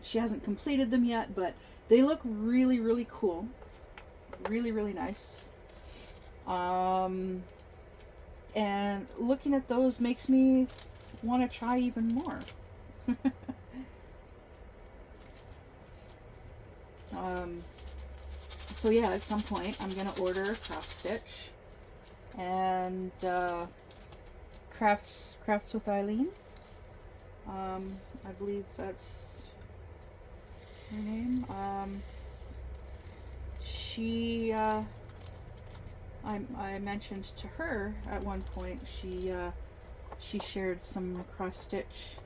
she hasn't completed them yet, but they look really, really cool. Really, really nice. And looking at those makes me want to try even more. So yeah, at some point I'm going to order a cross stitch. And crafts with Eileen. I believe that's her name. I mentioned to her at one point, she shared some cross stitch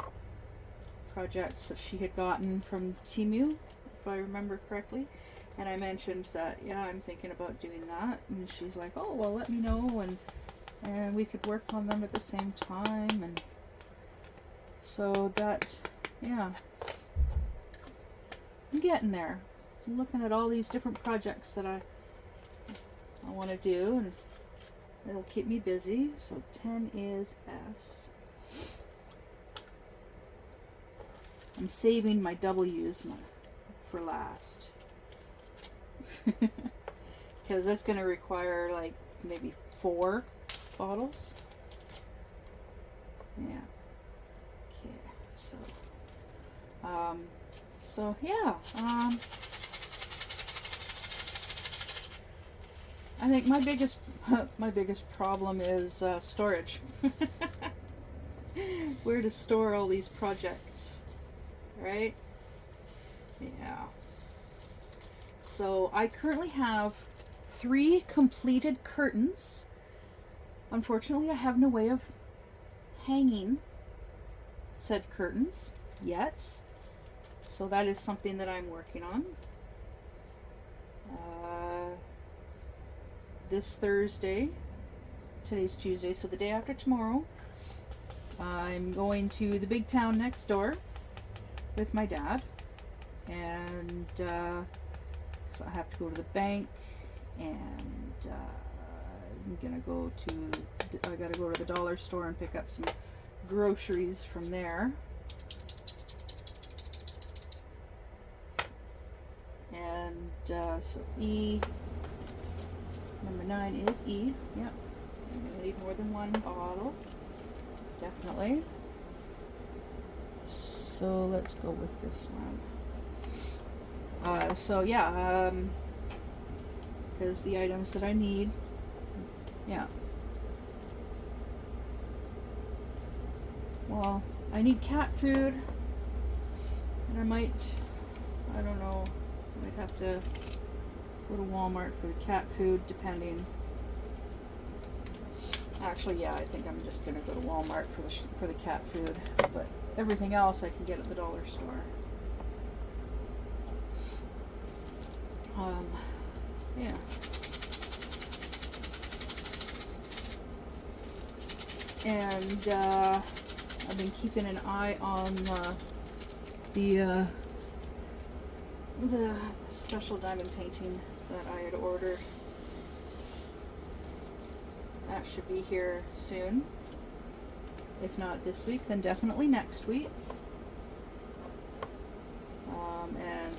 projects that she had gotten from Temu, if I remember correctly. And I mentioned that, yeah, I'm thinking about doing that. And she's like, oh, well, let me know, and we could work on them at the same time. And so that, yeah, I'm getting there. I'm looking at all these different projects that I want to do, and It'll keep me busy. So 10 is S. I'm saving my W's for last. Because that's going to require like maybe 4 bottles. Yeah. Okay. So yeah. I think my biggest problem is storage. Where to store all these projects, right? Yeah. So I currently have 3 completed curtains. Unfortunately, I have no way of hanging said curtains yet. So that is something that I'm working on. This Thursday, today's Tuesday, so the day after tomorrow, I'm going to the big town next door with my dad, and because I have to go to the bank, and I gotta go to the dollar store and pick up some groceries from there. And so E, number 9 is E. Yep. I'm gonna need more than 1 bottle. Definitely. So let's go with this one. So yeah, because the items that I need, yeah. Well, I need cat food, and I don't know, I might have to go to Walmart for the cat food, depending. Actually, yeah, I think I'm just gonna go to Walmart for the cat food, but everything else I can get at the dollar store. Yeah. And I've been keeping an eye on the special diamond painting that I had ordered. That should be here soon. If not this week, then definitely next week. And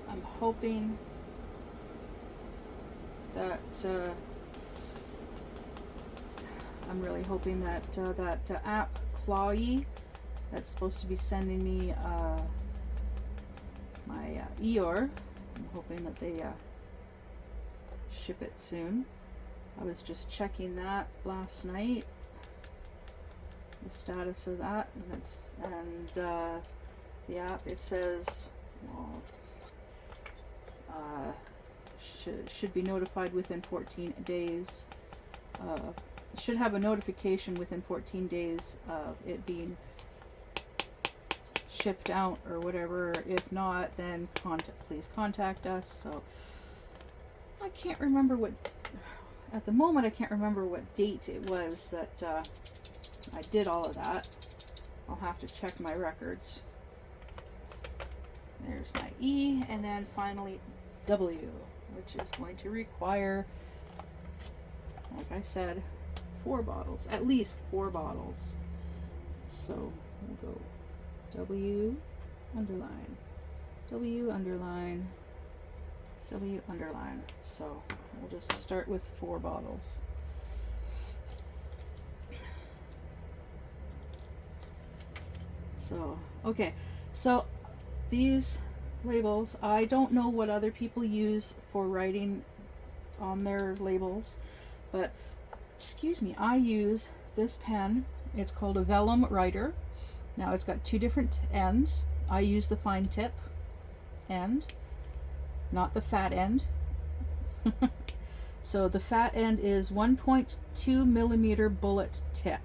I'm hoping that I'm really hoping that that app Clawy that's supposed to be sending me my Eeyore, I'm hoping that they ship it soon. I was just checking that last night, the status of that, and the app, it says, well, should be notified within 14 days. Should have a notification within 14 days of it being shipped out or whatever. If not, then please contact us. So I can't remember at the moment I can't remember what date it was that I did all of that. I'll have to check my records. There's my E, and then finally W, which is going to require, like I said, 4 bottles, at least 4 bottles. So we'll go W underline, W underline, W underline. So we'll just start with 4 bottles. So, okay, so these labels, I don't know what other people use for writing on their labels, but excuse me, I use this pen. It's called a vellum writer. Now it's got 2 different ends. I use the fine tip end, not the fat end. So the fat end is 1.2 millimeter bullet tip.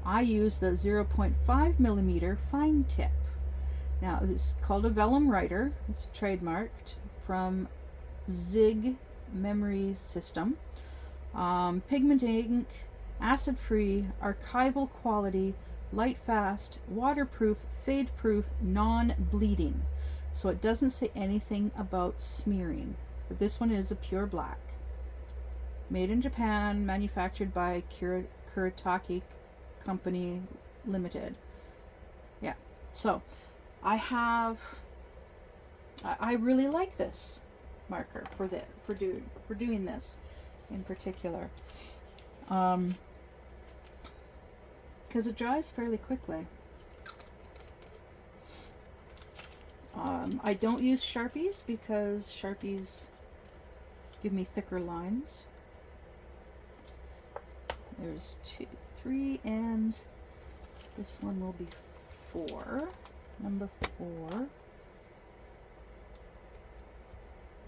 I use the 0.5 millimeter fine tip. Now it's called a vellum writer. It's trademarked from Zig Memories System. Pigment ink, acid-free, archival quality, light fast, waterproof, fade-proof, non-bleeding. So it doesn't say anything about smearing. but this one is a pure black. Made in Japan, manufactured by Kuretake Company Limited. Yeah, so I really like this marker for doing this in particular, because it dries fairly quickly. I don't use Sharpies because Sharpies give me thicker lines. There's 2, 3, and this one will be 4. Number 4.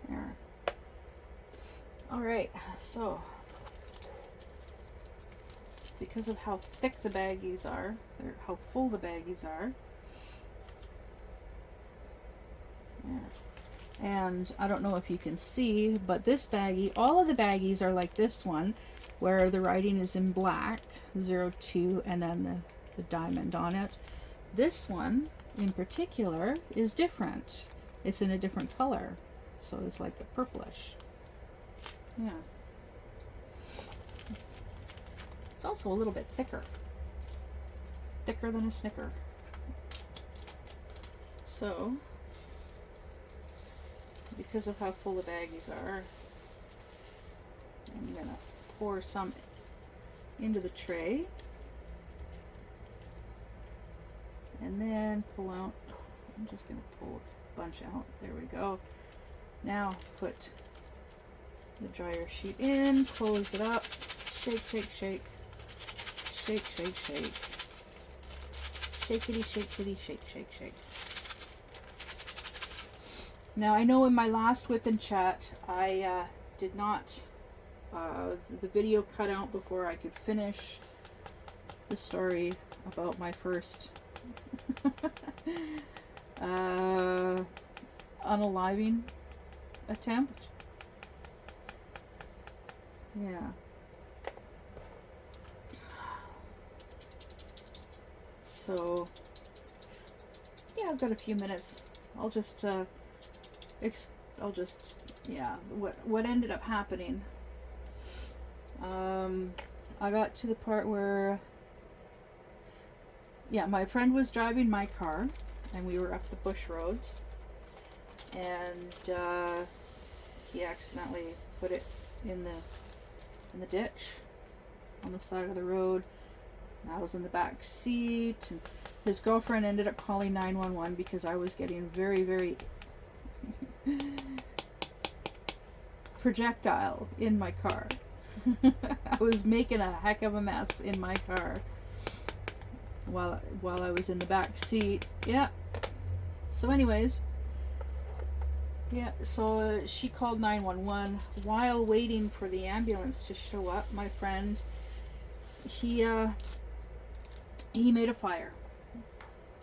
There. Alright, so because of how thick the baggies are, or how full the baggies are, there. And I don't know if you can see, but this baggie, all of the baggies are like this one, where the writing is in black, 02, and then the diamond on it. This one in particular is different. It's in a different color, so it's like a purplish. Yeah. It's also a little bit thicker than a Snicker. So because of how full the baggies are, I'm gonna pour some into the tray and then pull out. I'm just gonna pull a bunch out. There we go. Now put the dryer sheet in, close it up, shake, shake, shake, shake, shake, shake, shakety, shakety, shake, shake, shake. Now I know in my last whip and chat I did not, the video cut out before I could finish the story about my first unaliving attempt. Yeah. So yeah, I've got a few minutes. I'll just yeah, what ended up happening. I got to the part where, yeah, my friend was driving my car and we were up the bush roads, and he accidentally put it in the ditch on the side of the road. And I was in the back seat, and his girlfriend ended up calling 911 because I was getting very, very projectile in my car. I was making a heck of a mess in my car while I was in the back seat. Yeah. So anyways, yeah, so she called 911 while waiting for the ambulance to show up. My friend, he made a fire.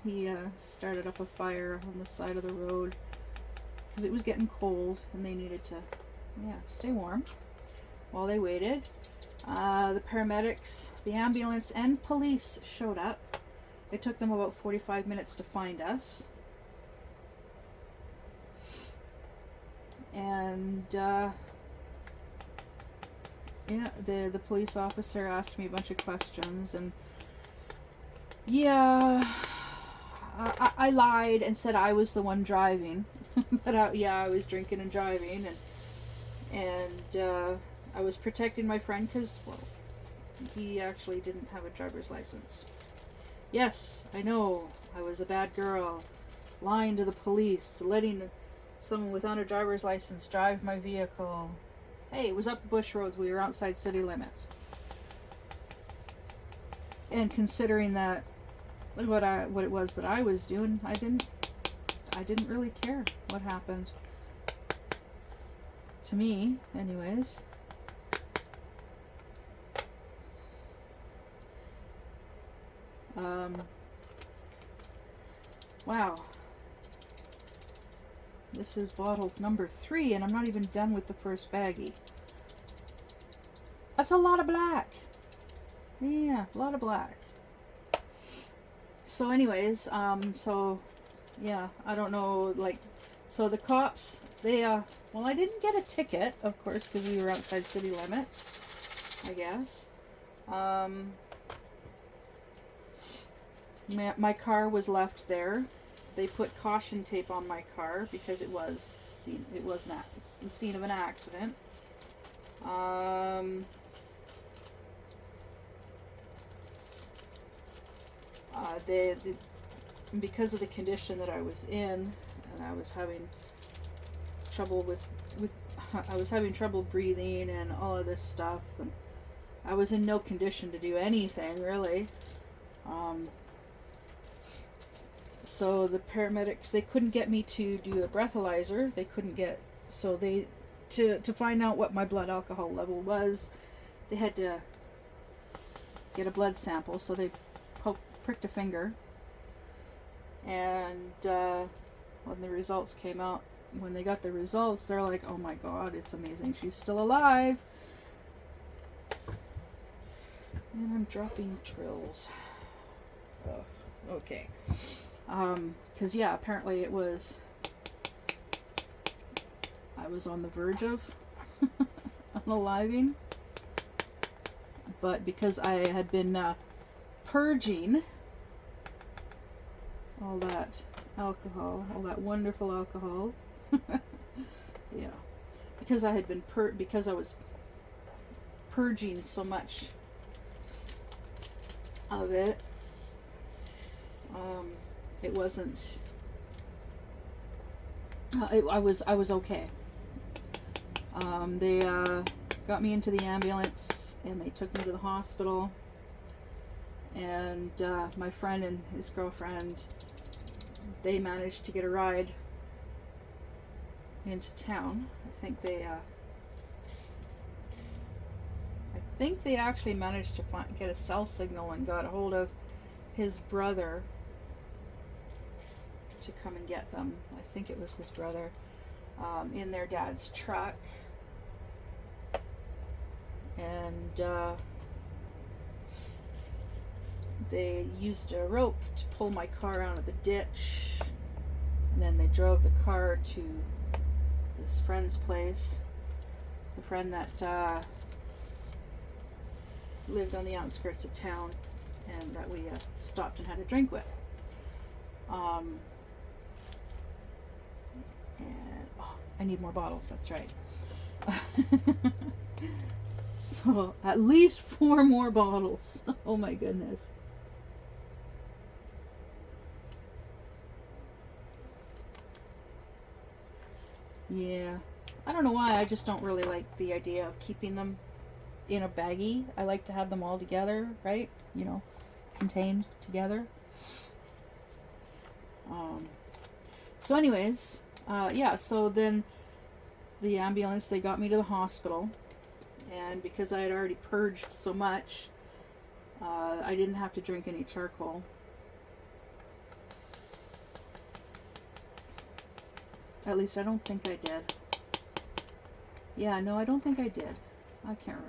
He started up a fire on the side of the road because it was getting cold and they needed to, yeah, stay warm while they waited. The paramedics, the ambulance, and police showed up. It took them about 45 minutes to find us. And yeah, the police officer asked me a bunch of questions, and yeah, I lied and said I was the one driving. That I was drinking and driving, and I was protecting my friend because, well, he actually didn't have a driver's license. Yes, I know, I was a bad girl, lying to the police, letting someone without a driver's license drive my vehicle. Hey, it was up the bush roads. We were outside city limits. And considering that what it was that I was doing, I didn't really care what happened to me, anyways. Wow. This is bottle number 3, and I'm not even done with the first baggie. That's a lot of black. Yeah, a lot of black. So anyways, so yeah, I don't know, like, so the cops, they Well, I didn't get a ticket, of course, because we were outside city limits, I guess. My car was left there. They put caution tape on my car because it was the scene of an accident. They because of the condition that I was in, and I was having trouble I was having trouble breathing and all of this stuff, and I was in no condition to do anything really. So the paramedics, they couldn't get me to do a breathalyzer. They couldn't get, so they, to find out what my blood alcohol level was, they had to get a blood sample. So they pricked a finger, and when the results came out, when they got the results, they're like, oh my god, it's amazing, she's still alive. And I'm dropping drills. Okay. Because yeah, apparently I was on the verge of unaliving, but because I had been purging all that alcohol, all that wonderful alcohol, yeah, because I had been because I was purging so much of it, it wasn't. I was okay. They got me into the ambulance and they took me to the hospital. And my friend and his girlfriend, they managed to get a ride into town. I think they actually managed to get a cell signal and got a hold of his brother to come and get them. I think it was his brother, in their dad's truck. And they used a rope to pull my car out of the ditch, and then they drove the car to this friend's place, the friend that lived on the outskirts of town and that we stopped and had a drink with. And I need more bottles, that's right. So at least 4 more bottles. Oh my goodness. Yeah, I don't know why, I just don't really like the idea of keeping them in a baggie. I like to have them all together, right? You know, contained together. So anyways, yeah, so then the ambulance, they got me to the hospital, and because I had already purged so much, I didn't have to drink any charcoal. At least I don't think I did. Yeah, no, I don't think I did. I can't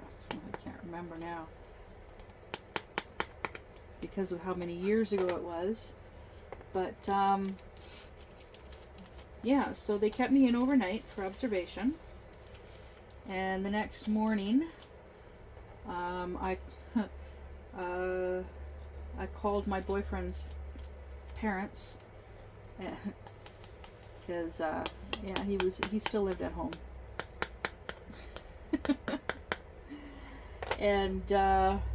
remember now, because of how many years ago it was. But yeah, so they kept me in overnight for observation, and the next morning I called my boyfriend's parents, because yeah, he still lived at home. And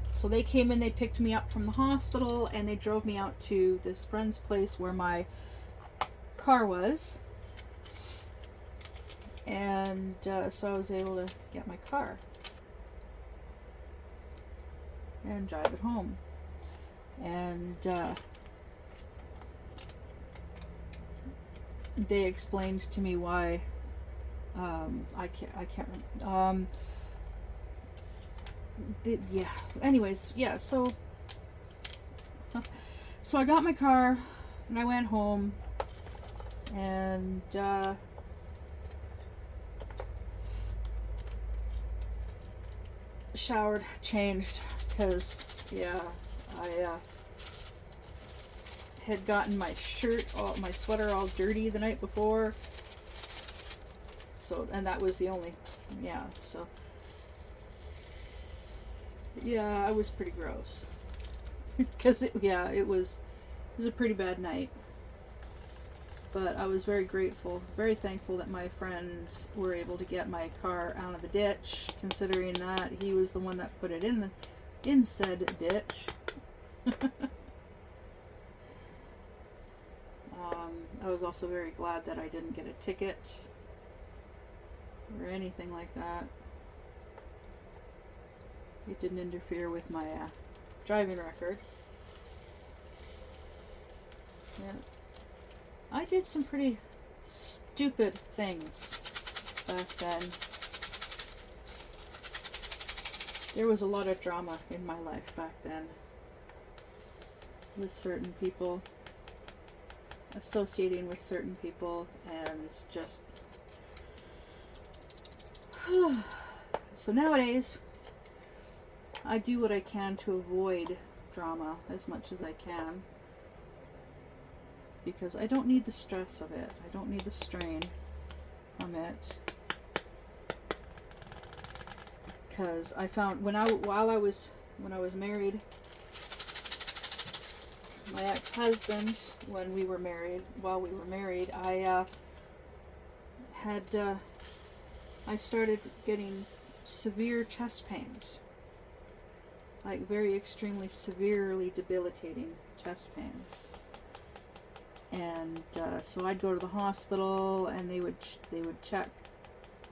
so they came in, they picked me up from the hospital, and they drove me out to this friend's place where my car was. And so I was able to get my car and drive it home. And they explained to me why I can't yeah, anyways, yeah, so I got my car and I went home, and showered, changed, because yeah, I had gotten my sweater all dirty the night before, episode, and that was the only, yeah, so, yeah, I was pretty gross. Because, it was a pretty bad night. But I was very grateful, very thankful that my friends were able to get my car out of the ditch, considering that he was the one that put it in said ditch. I was also very glad that I didn't get a ticket or anything like that. It didn't interfere with my driving record. Yeah. I did some pretty stupid things back then. There was a lot of drama in my life back then with certain people, associating with certain people, and just so nowadays I do what I can to avoid drama as much as I can, because I don't need the stress of it. I don't need the strain from it. Because I found when I was married, my ex-husband, while we were married, I started getting severe chest pains, like very extremely severely debilitating chest pains. And so I'd go to the hospital, and they would check.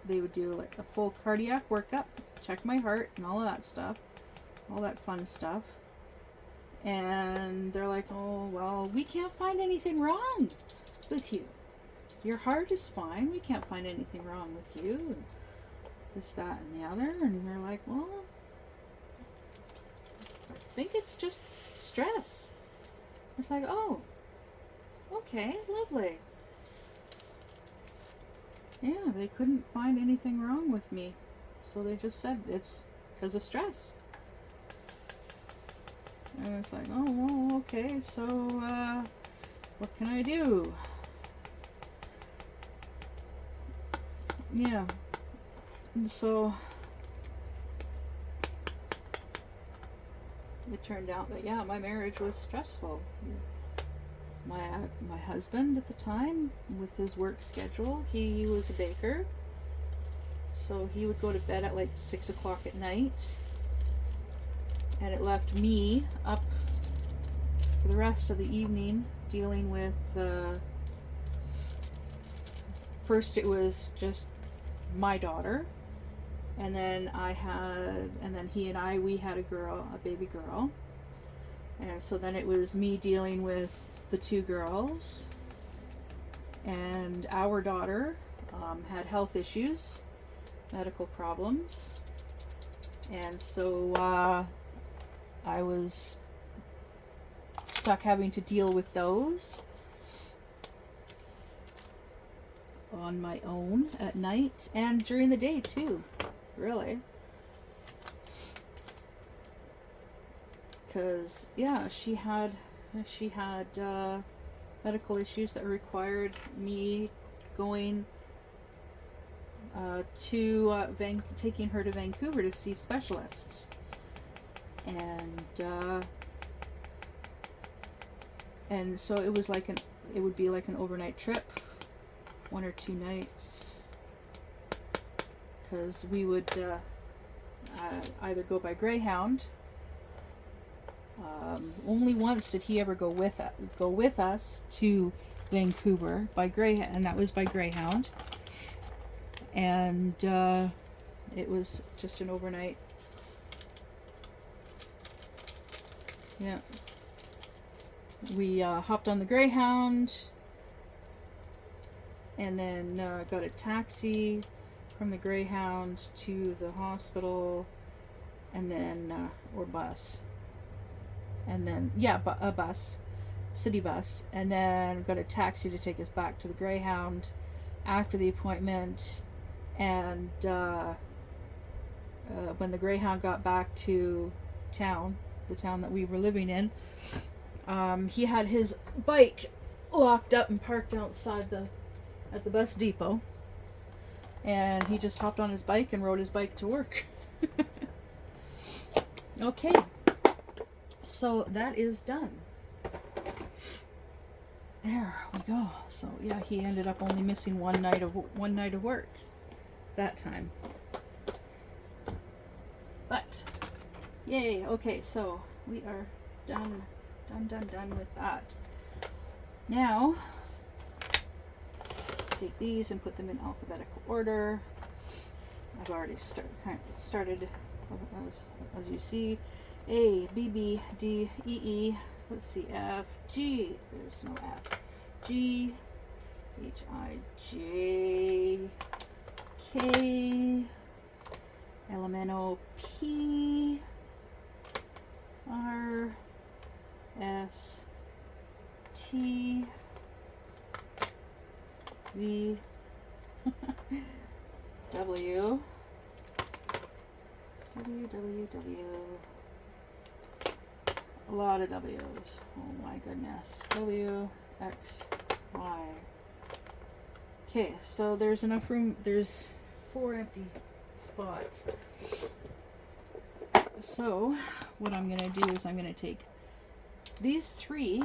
They would do like a full cardiac workup, check my heart and all of that stuff, all that fun stuff. And they're like, "Oh, well, we can't find anything wrong with you. Your heart is fine. We can't find anything wrong with you." And this, that, and the other. And they're like, "Well, I think it's just stress." It's like, "Oh, okay, lovely." Yeah, they couldn't find anything wrong with me, so they just said it's because of stress. And it's like, "Oh, well, okay, so what can I do?" Yeah, and so it turned out that, yeah, my marriage was stressful. My husband at the time, with his work schedule, he was a baker, so he would go to bed at like 6 o'clock at night, and it left me up for the rest of the evening dealing with first it was just my daughter, and then he and I, we had a baby girl, and so then it was me dealing with the two girls, and our daughter had health issues, medical problems, and so I was stuck having to deal with those on my own at night and during the day too, really. Because, yeah, she had medical issues that required me going taking her to Vancouver to see specialists, and so it would be like an overnight trip, 1 or 2 nights, because we would either go by Greyhound. Only once did he ever go with us to Vancouver by Greyhound, and that was by Greyhound. And it was just an overnight. Yeah. We hopped on the Greyhound, and then got a taxi from the Greyhound to the hospital, and then or bus. And then, a bus, city bus, and then got a taxi to take us back to the Greyhound after the appointment. And when the Greyhound got back to town, the town that we were living in, he had his bike locked up and parked outside at the bus depot. and he just hopped on his bike and rode his bike to work. Okay, so that is done. There we go. So yeah, he ended up only missing one night of work that time. But yay. Okay, so we are done with that. Now take these and put them in alphabetical order. I've already started as you see, A, B, B, D, E, E, let's see, F, G, there's no F, G, H, I, J, K, L, M, N, O, P, R, S, T, V, W, W. A lot of W's. Oh my goodness. W, X, Y. Okay, so there's enough room. There's 4 empty spots. So what I'm going to do is I'm going to take these 3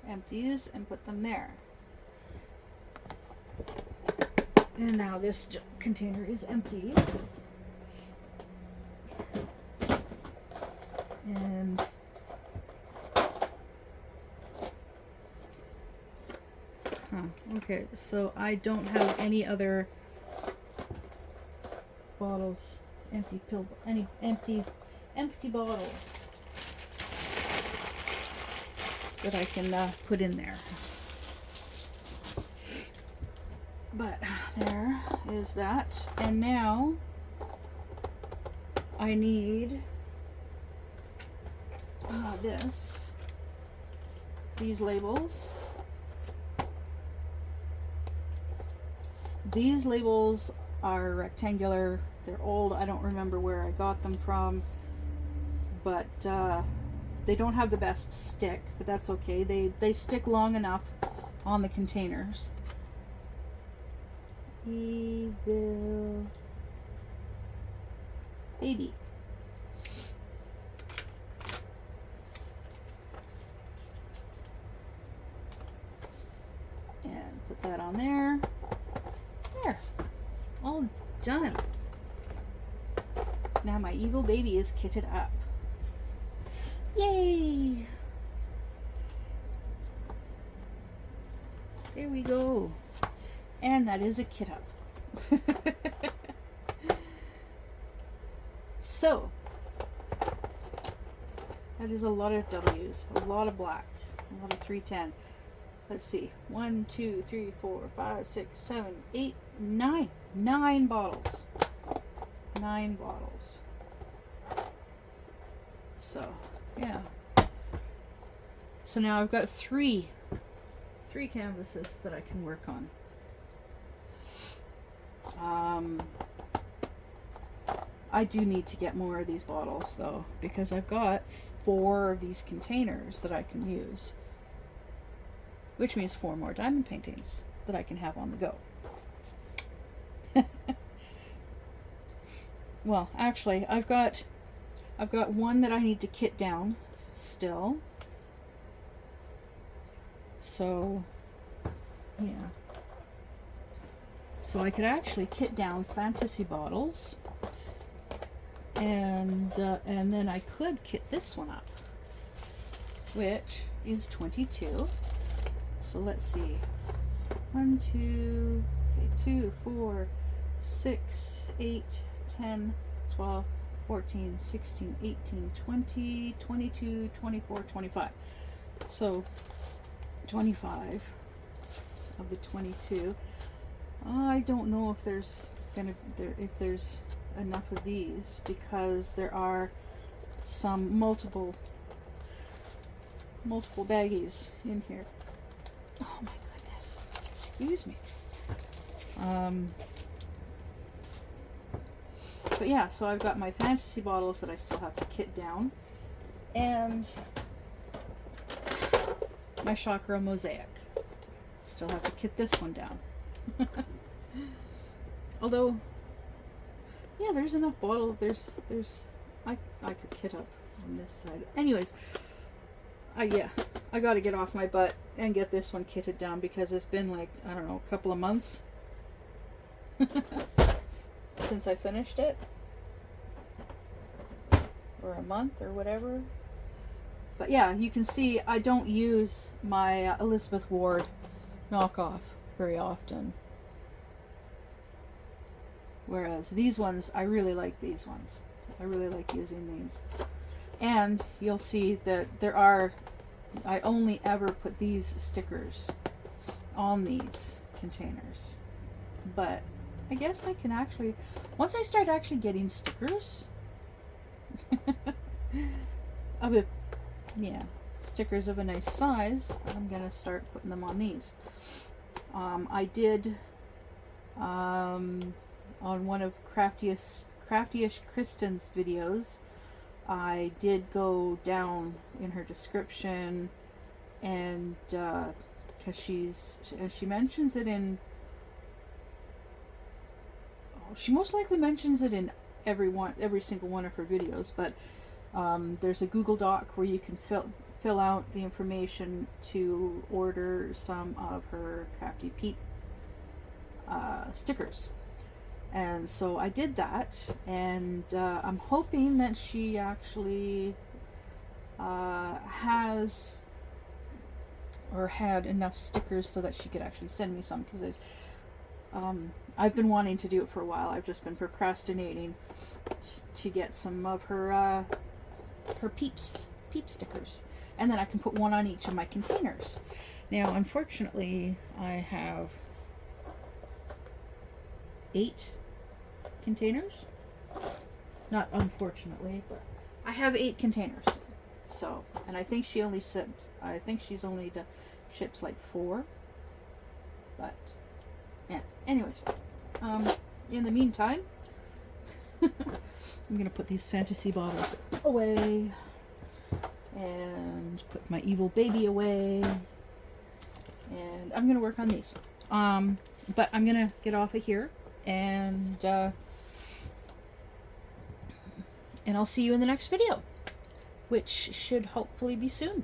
empties and put them there. And now this container is empty. And okay, so I don't have any other bottles, empty bottles that I can put in there. But there is that. And now I need these labels. These labels are rectangular. They're old. I don't remember where I got them from, but they don't have the best stick, but that's okay. They stick long enough on the containers. Evil baby. And put that on there. There. All done. Now my evil baby is kitted up. Yay! There we go. And that is a kit up. So, that is a lot of W's, a lot of black, a lot of 310. Let's see. 1, 2, 3, 4, 5, 6, 7, 8, 9. 9 bottles. 9 bottles. So, yeah. So now I've got three canvases that I can work on. I do need to get more of these bottles though, because I've got 4 of these containers that I can use, which means 4 more diamond paintings that I can have on the go. Well, actually, I've got one that I need to kit down still. So, yeah. So I could actually kit down fantasy bottles, and then I could kit this one up, which is 22. So let's see. 1, 2, okay, 2, 4, 6, 8, 10, 12, 14, 16, 18, 20, 22, 24, 25. So 25 of the 22. I don't know if there's enough of these, because there are some multiple baggies in here. Oh my goodness. Excuse me. But yeah, so I've got my fantasy bottles that I still have to kit down, and my chakra mosaic. Still have to kit this one down. Although, yeah, there's enough bottle. I could kit up on this side. Anyways, yeah, I got to get off my butt and get this one kitted down because it's been like, I don't know, a couple of months since I finished it, or a month or whatever. But yeah, you can see I don't use my Elizabeth Ward knockoff very often. Whereas these ones, I really like these ones. I really like using these. And you'll see that I only ever put these stickers on these containers. But I guess I can actually, once I start actually getting stickers, stickers of a nice size, I'm gonna start putting them on these. I did, on one of Craftiest Kristen's videos, I did go down in her description, and because she mentions it in, she most likely mentions it in every single one of her videos, but there's a Google Doc where you can fill out the information to order some of her Crafty Peep stickers. And so I did that, and I'm hoping that she actually has or had enough stickers so that she could actually send me some, because I've been wanting to do it for a while. I've just been procrastinating to get some of her peep stickers, and then I can put one on each of my containers. Now, unfortunately, I have 8 containers. Not unfortunately, but I have 8 containers. So, and I think she's only ships like 4. But yeah. Anyways, in the meantime, I'm gonna put these fantasy bottles away and put my evil baby away, and I'm gonna work on these. But I'm gonna get off of here, and I'll see you in the next video, which should hopefully be soon.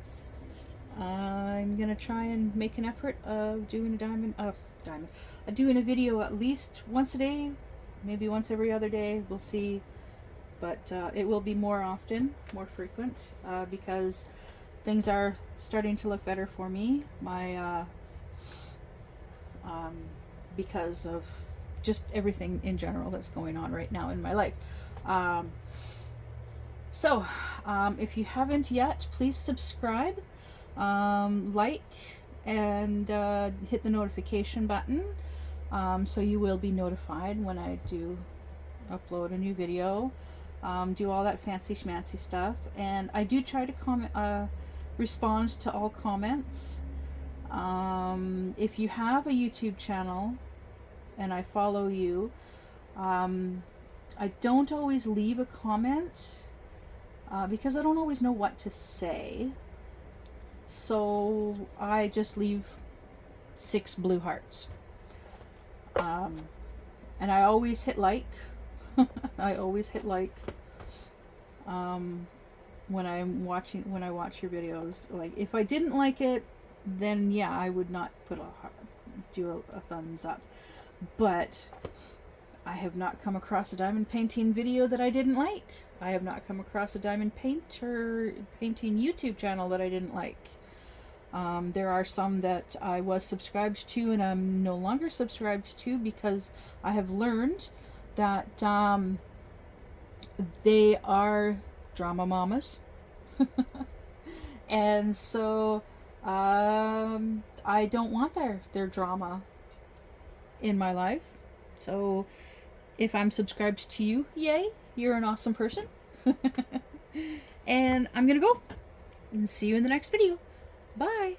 I'm gonna try and make an effort of doing doing a video at least once a day, maybe once every other day. We'll see, but it will be more often, more frequent, because things are starting to look better for me. My because of just everything in general that's going on right now in my life. So if you haven't yet, please subscribe, like, and hit the notification button, so you will be notified when I do upload a new video, do all that fancy schmancy stuff. And I do try to respond to all comments. If you have a YouTube channel and I follow you, I don't always leave a comment because I don't always know what to say. So I just leave 6 blue hearts. And I always hit like. I always hit like when I watch your videos. Like, if I didn't like it, then yeah, I would not do a thumbs up. But I have not come across a diamond painting video that I didn't like. I have not come across a diamond painting YouTube channel that I didn't like. There are some that I was subscribed to and I'm no longer subscribed to because I have learned that they are drama mamas. And so I don't want their drama in my life. So if I'm subscribed to you, yay, you're an awesome person. And I'm gonna go and see you in the next video. Bye.